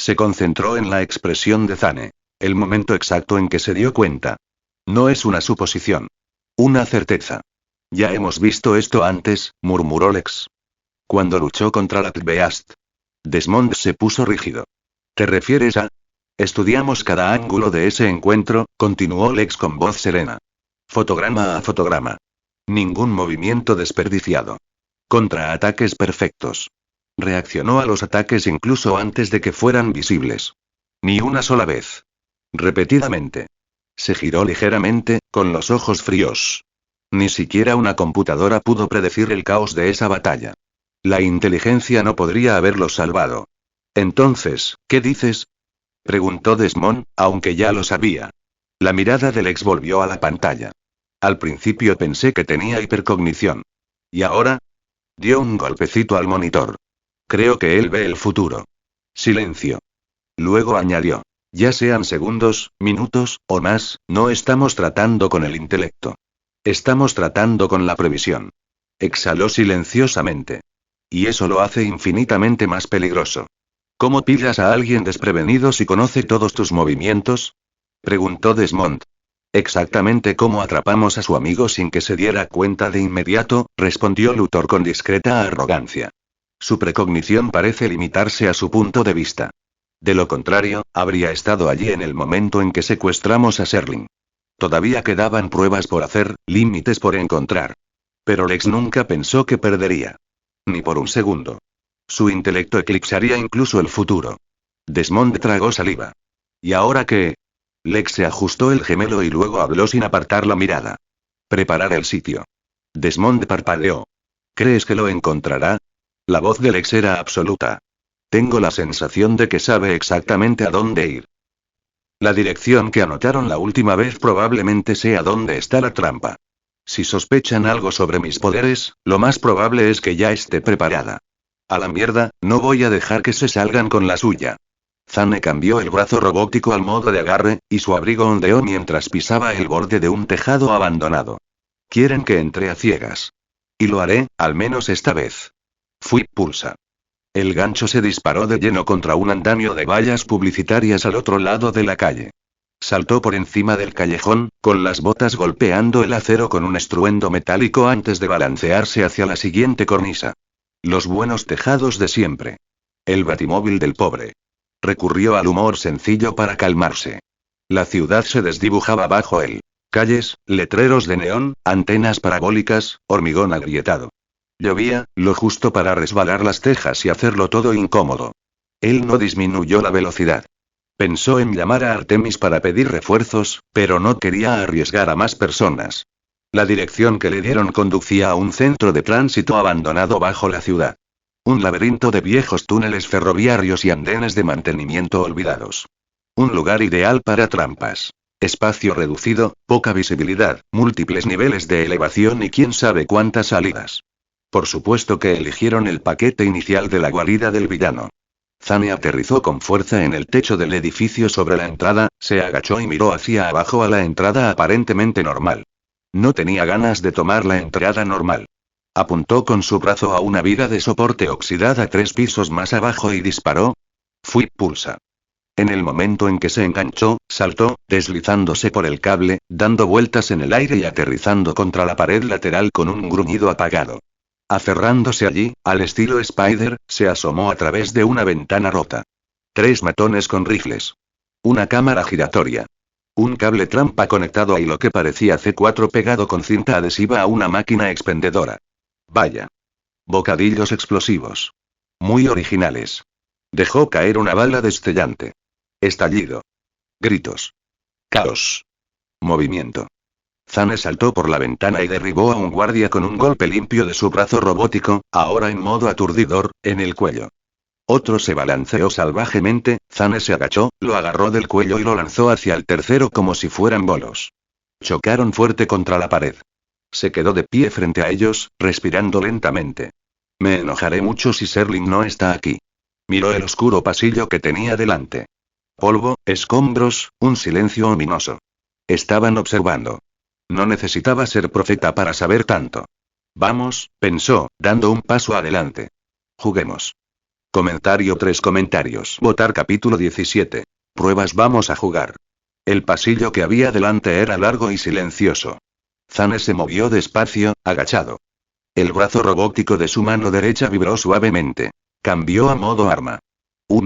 Se concentró en la expresión de Zane. El momento exacto en que se dio cuenta. No es una suposición. Una certeza. Ya hemos visto esto antes, murmuró Lex. Cuando luchó contra la Beast. Desmond se puso rígido. ¿Te refieres a? Estudiamos cada ángulo de ese encuentro, continuó Lex con voz serena. Fotograma a fotograma. Ningún movimiento desperdiciado. Contraataques perfectos. Reaccionó a los ataques incluso antes de que fueran visibles. Ni una sola vez. Repetidamente. Se giró ligeramente, con los ojos fríos. Ni siquiera una computadora pudo predecir el caos de esa batalla. La inteligencia no podría haberlo salvado. Entonces, ¿qué dices? Preguntó Desmond, aunque ya lo sabía. La mirada del ex volvió a la pantalla. Al principio pensé que tenía hipercognición. ¿Y ahora? Dio un golpecito al monitor. Creo que él ve el futuro. Silencio. Luego añadió. Ya sean segundos, minutos, o más, no estamos tratando con el intelecto. Estamos tratando con la previsión. Exhaló silenciosamente. Y eso lo hace infinitamente más peligroso. ¿Cómo pillas a alguien desprevenido si conoce todos tus movimientos? Preguntó Desmond. Exactamente como atrapamos a su amigo sin que se diera cuenta de inmediato, respondió Luthor con discreta arrogancia. Su precognición parece limitarse a su punto de vista. De lo contrario, habría estado allí en el momento en que secuestramos a Serling. Todavía quedaban pruebas por hacer, límites por encontrar. Pero Lex nunca pensó que perdería. Ni por un segundo. Su intelecto eclipsaría incluso el futuro. Desmond tragó saliva. ¿Y ahora qué? Lex se ajustó el gemelo y luego habló sin apartar la mirada. Preparar el sitio. Desmond parpadeó. ¿Crees que lo encontrará? La voz de Lex era absoluta. Tengo la sensación de que sabe exactamente a dónde ir. La dirección que anotaron la última vez probablemente sea dónde está la trampa. Si sospechan algo sobre mis poderes, lo más probable es que ya esté preparada. A la mierda, no voy a dejar que se salgan con la suya. Zane cambió el brazo robótico al modo de agarre, y su abrigo ondeó mientras pisaba el borde de un tejado abandonado. Quieren que entre a ciegas. Y lo haré, al menos esta vez. Fui pulsa. El gancho se disparó de lleno contra un andamio de vallas publicitarias al otro lado de la calle. Saltó por encima del callejón, con las botas golpeando el acero con un estruendo metálico antes de balancearse hacia la siguiente cornisa. Los buenos tejados de siempre. El batimóvil del pobre. Recurrió al humor sencillo para calmarse. La ciudad se desdibujaba bajo él. Calles, letreros de neón, antenas parabólicas, hormigón agrietado. Llovía, lo justo para resbalar las tejas y hacerlo todo incómodo. Él no disminuyó la velocidad. Pensó en llamar a Artemis para pedir refuerzos, pero no quería arriesgar a más personas. La dirección que le dieron conducía a un centro de tránsito abandonado bajo la ciudad. Un laberinto de viejos túneles ferroviarios y andenes de mantenimiento olvidados. Un lugar ideal para trampas. Espacio reducido, poca visibilidad, múltiples niveles de elevación y quién sabe cuántas salidas. Por supuesto que eligieron el paquete inicial de la guarida del villano. Zane aterrizó con fuerza en el techo del edificio sobre la entrada, se agachó y miró hacia abajo a la entrada aparentemente normal. No tenía ganas de tomar la entrada normal. Apuntó con su brazo a una viga de soporte oxidada 3 pisos más abajo y disparó. Fui pulsa. En el momento en que se enganchó, saltó, deslizándose por el cable, dando vueltas en el aire y aterrizando contra la pared lateral con un gruñido apagado. Aferrándose allí, al estilo Spider, se asomó a través de una ventana rota. 3 matones con rifles. Una cámara giratoria. Un cable trampa conectado a lo que parecía C4 pegado con cinta adhesiva a una máquina expendedora. Vaya. Bocadillos explosivos. Muy originales. Dejó caer una bala destellante. Estallido. Gritos. Caos. Movimiento. Zane saltó por la ventana y derribó a un guardia con un golpe limpio de su brazo robótico, ahora en modo aturdidor, en el cuello. Otro se balanceó salvajemente, Zane se agachó, lo agarró del cuello y lo lanzó hacia el tercero como si fueran bolos. Chocaron fuerte contra la pared. Se quedó de pie frente a ellos, respirando lentamente. Me enojaré mucho si Serling no está aquí. Miró el oscuro pasillo que tenía delante. Polvo, escombros, un silencio ominoso. Estaban observando. No necesitaba ser profeta para saber tanto. Vamos, pensó, dando un paso adelante. Juguemos. Comentario 3 comentarios. Votar capítulo 17. Pruebas vamos a jugar. El pasillo que había delante era largo y silencioso. Zane se movió despacio, agachado. El brazo robótico de su mano derecha vibró suavemente. Cambió a modo arma.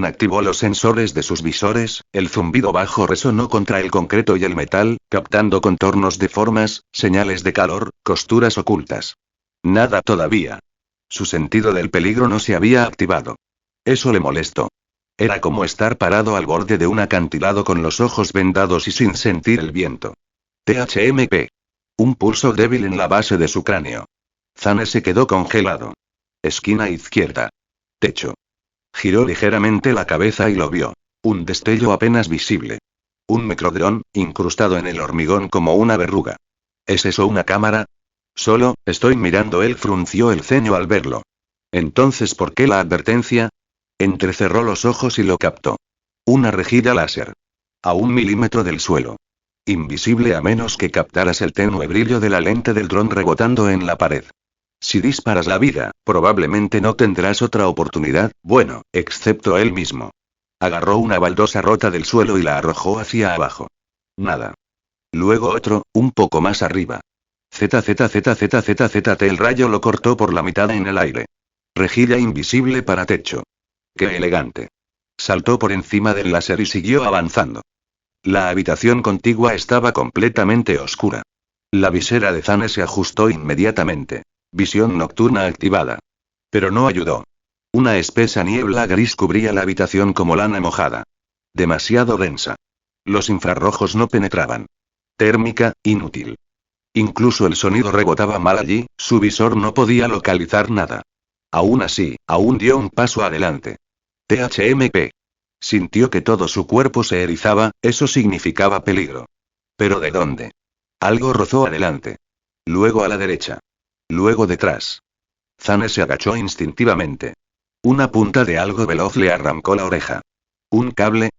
Activó los sensores de sus visores, el zumbido bajo resonó contra el concreto y el metal, captando contornos de formas, señales de calor, costuras ocultas. Nada todavía. Su sentido del peligro no se había activado. Eso le molestó. Era como estar parado al borde de un acantilado con los ojos vendados y sin sentir el viento. THMP. Un pulso débil en la base de su cráneo. Zane se quedó congelado. Esquina izquierda. Techo. Giró ligeramente la cabeza y lo vio. Un destello apenas visible. Un microdrón, incrustado en el hormigón como una verruga. ¿Es eso una cámara? Solo, estoy mirando. Él frunció el ceño al verlo. Entonces, ¿por qué la advertencia? Entrecerró los ojos y lo captó. Una rejilla láser. A 1 milímetro del suelo. Invisible a menos que captaras el tenue brillo de la lente del dron rebotando en la pared. Si disparas la vida, probablemente no tendrás otra oportunidad, bueno, excepto él mismo. Agarró una baldosa rota del suelo y la arrojó hacia abajo. Nada. Luego otro, un poco más arriba. ZZZZZZT. El rayo lo cortó por la mitad en el aire. Rejilla invisible para techo. ¡Qué elegante! Saltó por encima del láser y siguió avanzando. La habitación contigua estaba completamente oscura. La visera de Zane se ajustó inmediatamente. Visión nocturna activada. Pero no ayudó. Una espesa niebla gris cubría la habitación como lana mojada. Demasiado densa. Los infrarrojos no penetraban. Térmica, inútil. Incluso el sonido rebotaba mal allí, su visor no podía localizar nada. Aún así, aún dio un paso adelante. THMP. Sintió que todo su cuerpo se erizaba, eso significaba peligro. ¿Pero de dónde? Algo rozó adelante. Luego a la derecha. Luego detrás. Zane se agachó instintivamente. Una punta de algo veloz le arrancó la oreja. ¿Un cable?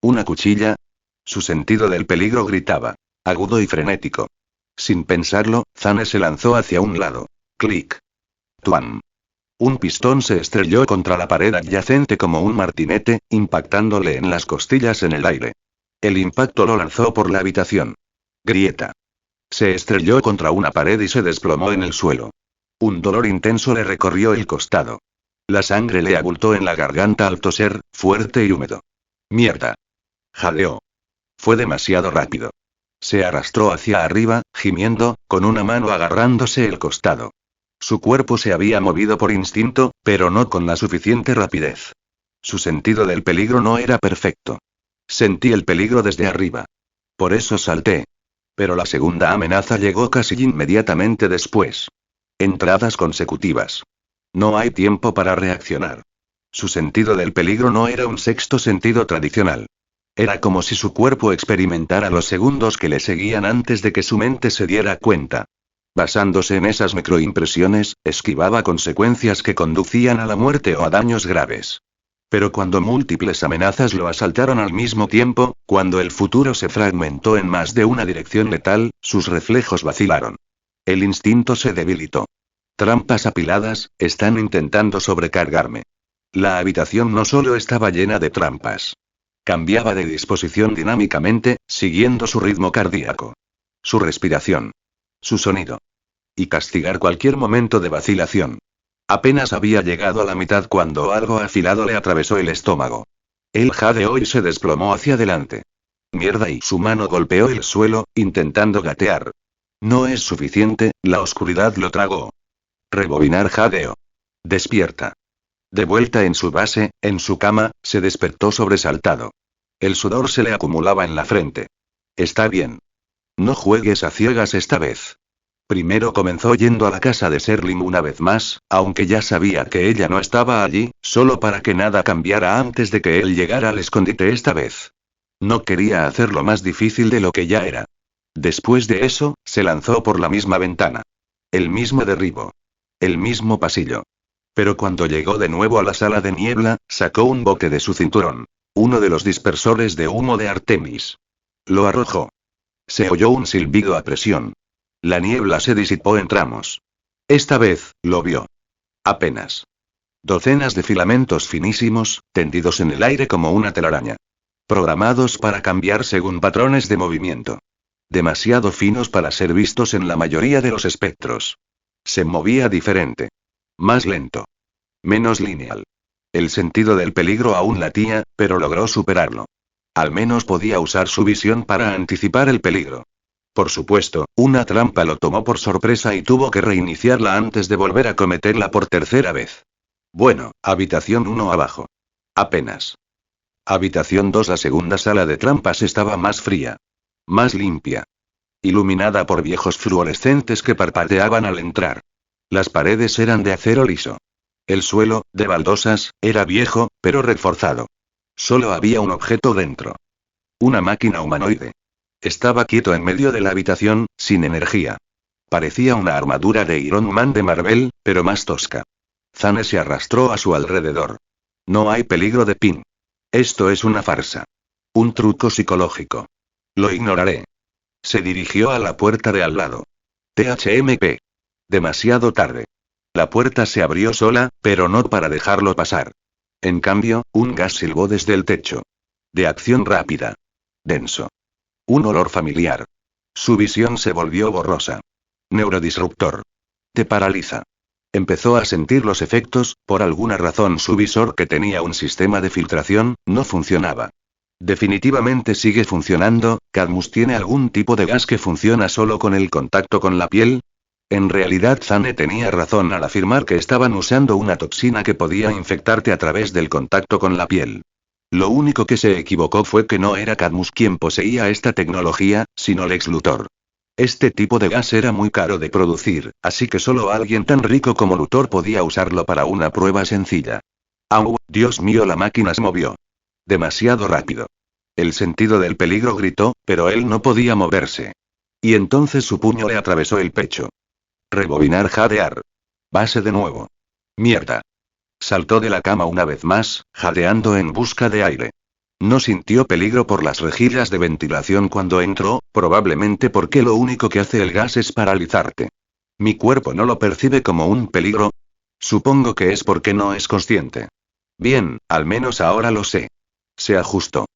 ¿Una cuchilla? Su sentido del peligro gritaba. Agudo y frenético. Sin pensarlo, Zane se lanzó hacia un lado. Clic. Tuam. Un pistón se estrelló contra la pared adyacente como un martinete, impactándole en las costillas en el aire. El impacto lo lanzó por la habitación. Grieta. Se estrelló contra una pared y se desplomó en el suelo. Un dolor intenso le recorrió el costado. La sangre le abultó en la garganta al toser, fuerte y húmedo. Mierda. Jadeó. Fue demasiado rápido. Se arrastró hacia arriba, gimiendo, con una mano agarrándose el costado. Su cuerpo se había movido por instinto, pero no con la suficiente rapidez. Su sentido del peligro no era perfecto. Sentí el peligro desde arriba. Por eso salté. Pero la segunda amenaza llegó casi inmediatamente después. Entradas consecutivas. No hay tiempo para reaccionar. Su sentido del peligro no era un sexto sentido tradicional. Era como si su cuerpo experimentara los segundos que le seguían antes de que su mente se diera cuenta. Basándose en esas microimpresiones, esquivaba consecuencias que conducían a la muerte o a daños graves. Pero cuando múltiples amenazas lo asaltaron al mismo tiempo, cuando el futuro se fragmentó en más de una dirección letal, sus reflejos vacilaron. El instinto se debilitó. Trampas apiladas, están intentando sobrecargarme. La habitación no solo estaba llena de trampas. Cambiaba de disposición dinámicamente, siguiendo su ritmo cardíaco. Su respiración. Su sonido. Y castigar cualquier momento de vacilación. Apenas había llegado a la mitad cuando algo afilado le atravesó el estómago. Él jadeó y se desplomó hacia adelante. Mierda, y su mano golpeó el suelo, intentando gatear. No es suficiente, la oscuridad lo tragó. Rebobinar jadeo. Despierta. De vuelta en su base, en su cama, se despertó sobresaltado. El sudor se le acumulaba en la frente. Está bien. No juegues a ciegas esta vez. Primero comenzó yendo a la casa de Serling una vez más, aunque ya sabía que ella no estaba allí, solo para que nada cambiara antes de que él llegara al escondite esta vez. No quería hacerlo más difícil de lo que ya era. Después de eso, se lanzó por la misma ventana. El mismo derribo. El mismo pasillo. Pero cuando llegó de nuevo a la sala de niebla, sacó un bote de su cinturón. Uno de los dispersores de humo de Artemis. Lo arrojó. Se oyó un silbido a presión. La niebla se disipó en tramos. Esta vez, lo vio. Apenas. Docenas de filamentos finísimos, tendidos en el aire como una telaraña. Programados para cambiar según patrones de movimiento. Demasiado finos para ser vistos en la mayoría de los espectros. Se movía diferente. Más lento. Menos lineal. El sentido del peligro aún latía, pero logró superarlo. Al menos podía usar su visión para anticipar el peligro. Por supuesto, una trampa lo tomó por sorpresa y tuvo que reiniciarla antes de volver a cometerla por tercera vez. Bueno, habitación 1 abajo. Apenas. Habitación 2. La segunda sala de trampas estaba más fría. Más limpia. Iluminada por viejos fluorescentes que parpadeaban al entrar. Las paredes eran de acero liso. El suelo, de baldosas, era viejo, pero reforzado. Solo había un objeto dentro. Una máquina humanoide. Estaba quieto en medio de la habitación, sin energía. Parecía una armadura de Iron Man de Marvel, pero más tosca. Zane se arrastró a su alrededor. No hay peligro de pin. Esto es una farsa. Un truco psicológico. Lo ignoraré. Se dirigió a la puerta de al lado. THMP. Demasiado tarde. La puerta se abrió sola, pero no para dejarlo pasar. En cambio, un gas silbó desde el techo. De acción rápida. Denso. Un olor familiar. Su visión se volvió borrosa. Neurodisruptor. Te paraliza. Empezó a sentir los efectos, por alguna razón su visor que tenía un sistema de filtración, no funcionaba. Definitivamente sigue funcionando. ¿Cadmus tiene algún tipo de gas que funciona solo con el contacto con la piel? En realidad Zane tenía razón al afirmar que estaban usando una toxina que podía infectarte a través del contacto con la piel. Lo único que se equivocó fue que no era Cadmus quien poseía esta tecnología, sino Lex Luthor. Este tipo de gas era muy caro de producir, así que solo alguien tan rico como Luthor podía usarlo para una prueba sencilla. ¡Au! Dios mío, la máquina se movió. Demasiado rápido. El sentido del peligro gritó, pero él no podía moverse. Y entonces su puño le atravesó el pecho. Rebobinar, jadear. Base de nuevo. Mierda. Saltó de la cama una vez más, jadeando en busca de aire. No sintió peligro por las rejillas de ventilación cuando entró, probablemente porque lo único que hace el gas es paralizarte. Mi cuerpo no lo percibe como un peligro. Supongo que es porque no es consciente. Bien, al menos ahora lo sé. Se ajustó.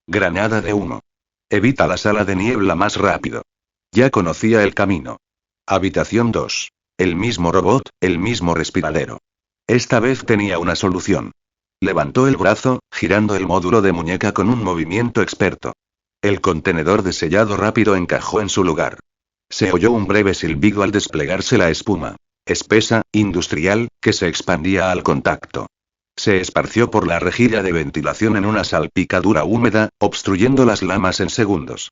Granada de humo. Evita la sala de niebla más rápido. Ya conocía el camino. Habitación 2. El mismo robot, el mismo respiradero. Esta vez tenía una solución. Levantó el brazo, girando el módulo de muñeca con un movimiento experto. El contenedor de sellado rápido encajó en su lugar. Se oyó un breve silbido al desplegarse la espuma. Espesa, industrial, que se expandía al contacto. Se esparció por la rejilla de ventilación en una salpicadura húmeda, obstruyendo las lamas en segundos.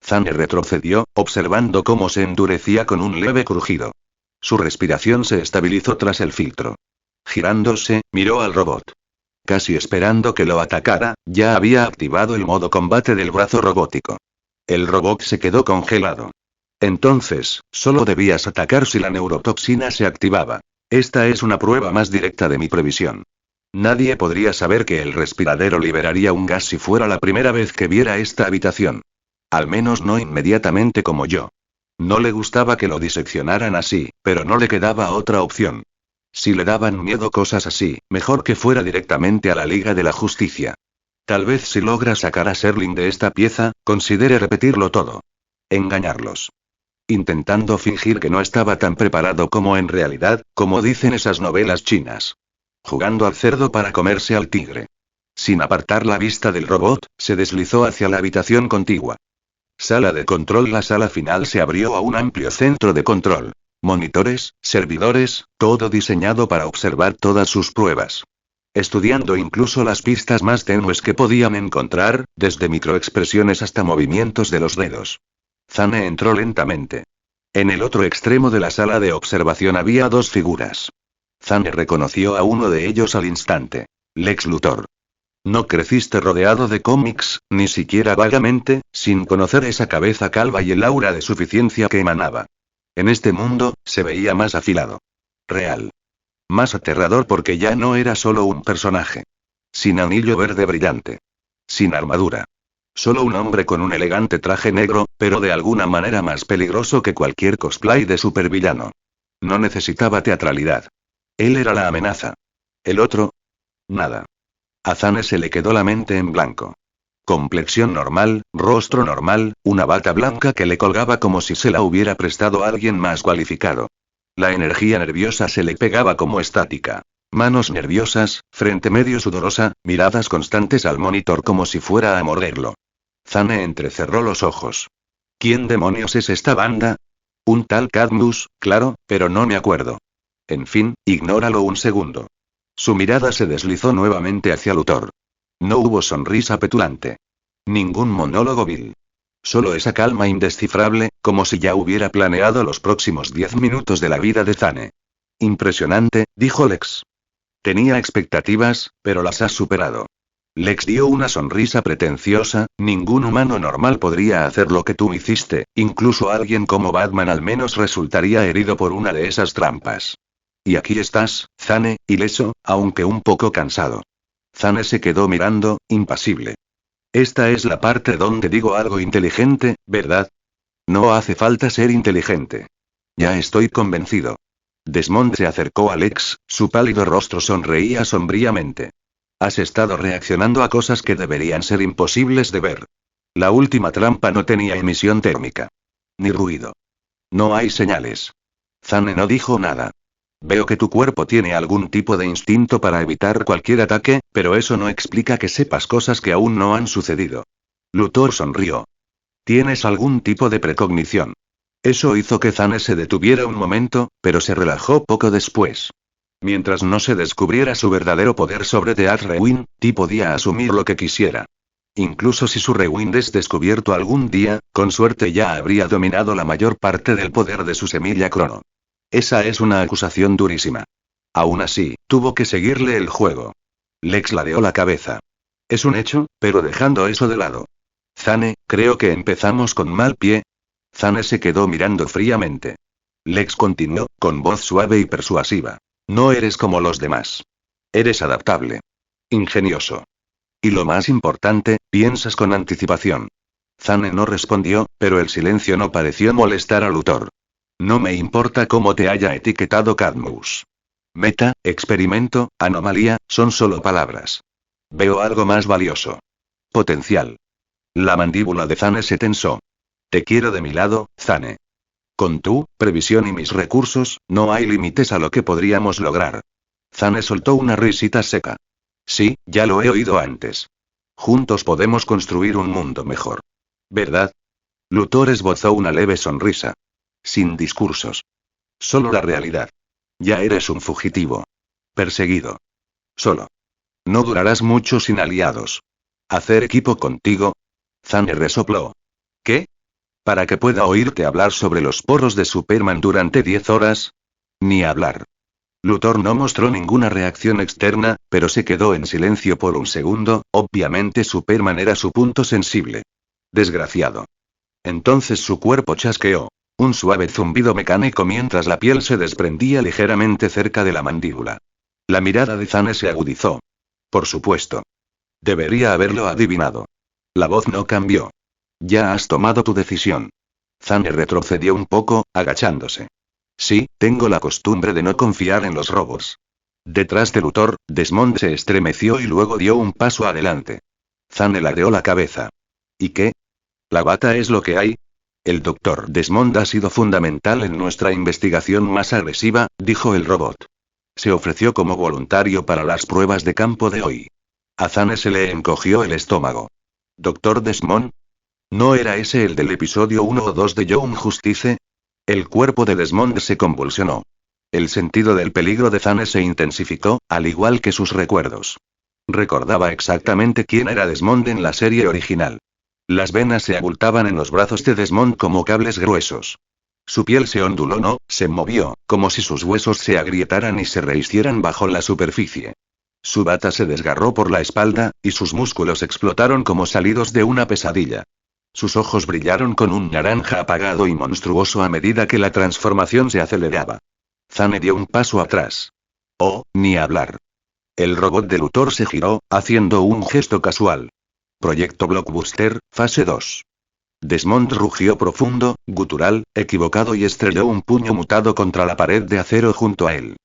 Zane retrocedió, observando cómo se endurecía con un leve crujido. Su respiración se estabilizó tras el filtro. Girándose, miró al robot. Casi esperando que lo atacara, ya había activado el modo combate del brazo robótico. El robot se quedó congelado. Entonces, solo debías atacar si la neurotoxina se activaba. Esta es una prueba más directa de mi previsión. Nadie podría saber que el respiradero liberaría un gas si fuera la primera vez que viera esta habitación. Al menos no inmediatamente como yo. No le gustaba que lo diseccionaran así, pero no le quedaba otra opción. Si le daban miedo cosas así, mejor que fuera directamente a la Liga de la Justicia. Tal vez si logra sacar a Serling de esta pieza, considere repetirlo todo. Engañarlos. Intentando fingir que no estaba tan preparado como en realidad, como dicen esas novelas chinas. Jugando al cerdo para comerse al tigre. Sin apartar la vista del robot, se deslizó hacia la habitación contigua. Sala de control. La sala final se abrió a un amplio centro de control. Monitores, servidores, todo diseñado para observar todas sus pruebas. Estudiando incluso las pistas más tenues que podían encontrar, desde microexpresiones hasta movimientos de los dedos. Zane entró lentamente. En el otro extremo de la sala de observación había dos figuras. Zane reconoció a uno de ellos al instante. Lex Luthor. No creciste rodeado de cómics, ni siquiera vagamente, sin conocer esa cabeza calva y el aura de suficiencia que emanaba. En este mundo, se veía más afilado. Real. Más aterrador porque ya no era solo un personaje. Sin anillo verde brillante. Sin armadura. Solo un hombre con un elegante traje negro, pero de alguna manera más peligroso que cualquier cosplay de supervillano. No necesitaba teatralidad. Él era la amenaza. ¿El otro? Nada. A Zane se le quedó la mente en blanco. Complexión normal, rostro normal, una bata blanca que le colgaba como si se la hubiera prestado alguien más cualificado. La energía nerviosa se le pegaba como estática. Manos nerviosas, frente medio sudorosa, miradas constantes al monitor como si fuera a morderlo. Zane entrecerró los ojos. ¿Quién demonios es esta banda? Un tal Cadmus, claro, pero no me acuerdo. En fin, ignóralo un segundo. Su mirada se deslizó nuevamente hacia Luthor. No hubo sonrisa petulante. Ningún monólogo vil. Solo esa calma indescifrable, como si ya hubiera planeado los próximos 10 minutos de la vida de Zane. Impresionante, dijo Lex. Tenía expectativas, pero las has superado. Lex dio una sonrisa pretenciosa, ningún humano normal podría hacer lo que tú hiciste, incluso alguien como Batman al menos resultaría herido por una de esas trampas. Y aquí estás, Zane, ileso, aunque un poco cansado. Zane se quedó mirando, impasible. Esta es la parte donde digo algo inteligente, ¿verdad? No hace falta ser inteligente. Ya estoy convencido. Desmond se acercó a Lex, su pálido rostro sonreía sombríamente. Has estado reaccionando a cosas que deberían ser imposibles de ver. La última trampa no tenía emisión térmica. Ni ruido. No hay señales. Zane no dijo nada. Veo que tu cuerpo tiene algún tipo de instinto para evitar cualquier ataque, pero eso no explica que sepas cosas que aún no han sucedido. Luthor sonrió. ¿Tienes algún tipo de precognición? Eso hizo que Zane se detuviera un momento, pero se relajó poco después. Mientras no se descubriera su verdadero poder sobre Death Rewind, Ti podía asumir lo que quisiera. Incluso si su Rewind es descubierto algún día, con suerte ya habría dominado la mayor parte del poder de su semilla Crono. Esa es una acusación durísima. Aún así, tuvo que seguirle el juego. Lex ladeó la cabeza. Es un hecho, pero dejando eso de lado. Zane, creo que empezamos con mal pie. Zane se quedó mirando fríamente. Lex continuó, con voz suave y persuasiva. No eres como los demás. Eres adaptable. Ingenioso. Y lo más importante, piensas con anticipación. Zane no respondió, pero el silencio no pareció molestar a Luthor. No me importa cómo te haya etiquetado Cadmus. Meta, experimento, anomalía, son solo palabras. Veo algo más valioso. Potencial. La mandíbula de Zane se tensó. Te quiero de mi lado, Zane. Con tu previsión y mis recursos, no hay límites a lo que podríamos lograr. Zane soltó una risita seca. Sí, ya lo he oído antes. Juntos podemos construir un mundo mejor. ¿Verdad? Luthor esbozó una leve sonrisa. Sin discursos. Solo la realidad. Ya eres un fugitivo. Perseguido. Solo. No durarás mucho sin aliados. ¿Hacer equipo contigo? Zane resopló. ¿Qué? ¿Para que pueda oírte hablar sobre los poros de Superman durante 10 horas? Ni hablar. Luthor no mostró ninguna reacción externa, pero se quedó en silencio por un segundo, obviamente Superman era su punto sensible. Desgraciado. Entonces su cuerpo chasqueó. Un suave zumbido mecánico mientras la piel se desprendía ligeramente cerca de la mandíbula. La mirada de Zane se agudizó. Por supuesto. Debería haberlo adivinado. La voz no cambió. Ya has tomado tu decisión. Zane retrocedió un poco, agachándose. Sí, tengo la costumbre de no confiar en los robots. Detrás de Luthor, Desmond se estremeció y luego dio un paso adelante. Zane ladeó la cabeza. ¿Y qué? ¿La bata es lo que hay? El Dr. Desmond ha sido fundamental en nuestra investigación más agresiva, dijo el robot. Se ofreció como voluntario para las pruebas de campo de hoy. A Zane se le encogió el estómago. ¿Dr. Desmond? ¿No era ese el del episodio 1 o 2 de Young Justice? El cuerpo de Desmond se convulsionó. El sentido del peligro de Zane se intensificó, al igual que sus recuerdos. Recordaba exactamente quién era Desmond en la serie original. Las venas se abultaban en los brazos de Desmond como cables gruesos. Su piel se onduló, no, se movió, como si sus huesos se agrietaran y se rehicieran bajo la superficie. Su bata se desgarró por la espalda, y sus músculos explotaron como salidos de una pesadilla. Sus ojos brillaron con un naranja apagado y monstruoso a medida que la transformación se aceleraba. Zane dio un paso atrás. Oh, ni hablar. El robot de Luthor se giró, haciendo un gesto casual. Proyecto Blockbuster, fase 2. Desmond rugió profundo, gutural, equivocado y estrelló un puño mutado contra la pared de acero junto a él.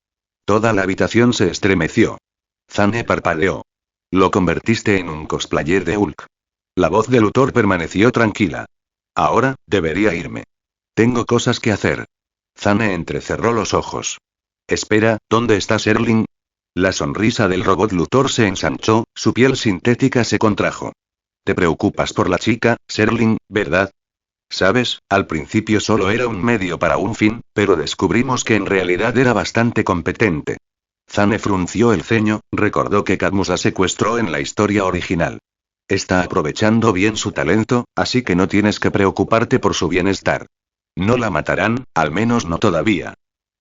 Toda la habitación se estremeció. Zane parpadeó. Lo convertiste en un cosplayer de Hulk. La voz de Luthor permaneció tranquila. Ahora, debería irme. Tengo cosas que hacer. Zane entrecerró los ojos. Espera, ¿dónde está Serling? La sonrisa del robot Luthor se ensanchó, su piel sintética se contrajo. Te preocupas por la chica, Serling, ¿verdad? Sabes, al principio solo era un medio para un fin, pero descubrimos que en realidad era bastante competente. Zane frunció el ceño, recordó que Cadmus la secuestró en la historia original. Está aprovechando bien su talento, así que no tienes que preocuparte por su bienestar. No la matarán, al menos no todavía.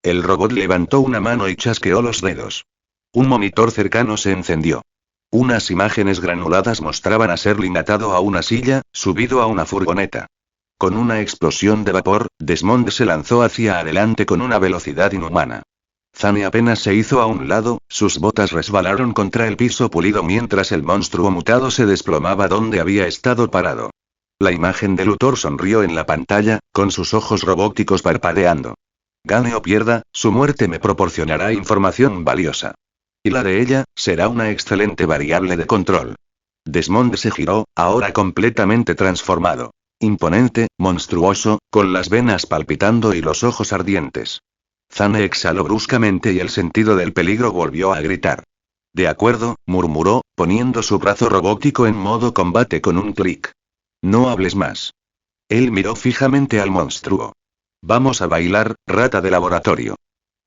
El robot levantó una mano y chasqueó los dedos. Un monitor cercano se encendió. Unas imágenes granuladas mostraban a Serling atado a una silla, subido a una furgoneta. Con una explosión de vapor, Desmond se lanzó hacia adelante con una velocidad inhumana. Zane apenas se hizo a un lado, sus botas resbalaron contra el piso pulido mientras el monstruo mutado se desplomaba donde había estado parado. La imagen de Luthor sonrió en la pantalla, con sus ojos robóticos parpadeando. Gane o pierda, su muerte me proporcionará información valiosa. Y la de ella, será una excelente variable de control. Desmond se giró, ahora completamente transformado. Imponente, monstruoso, con las venas palpitando y los ojos ardientes. Zane exhaló bruscamente y el sentido del peligro volvió a gritar. De acuerdo, murmuró, poniendo su brazo robótico en modo combate con un clic. No hables más. Él miró fijamente al monstruo. Vamos a bailar, rata de laboratorio.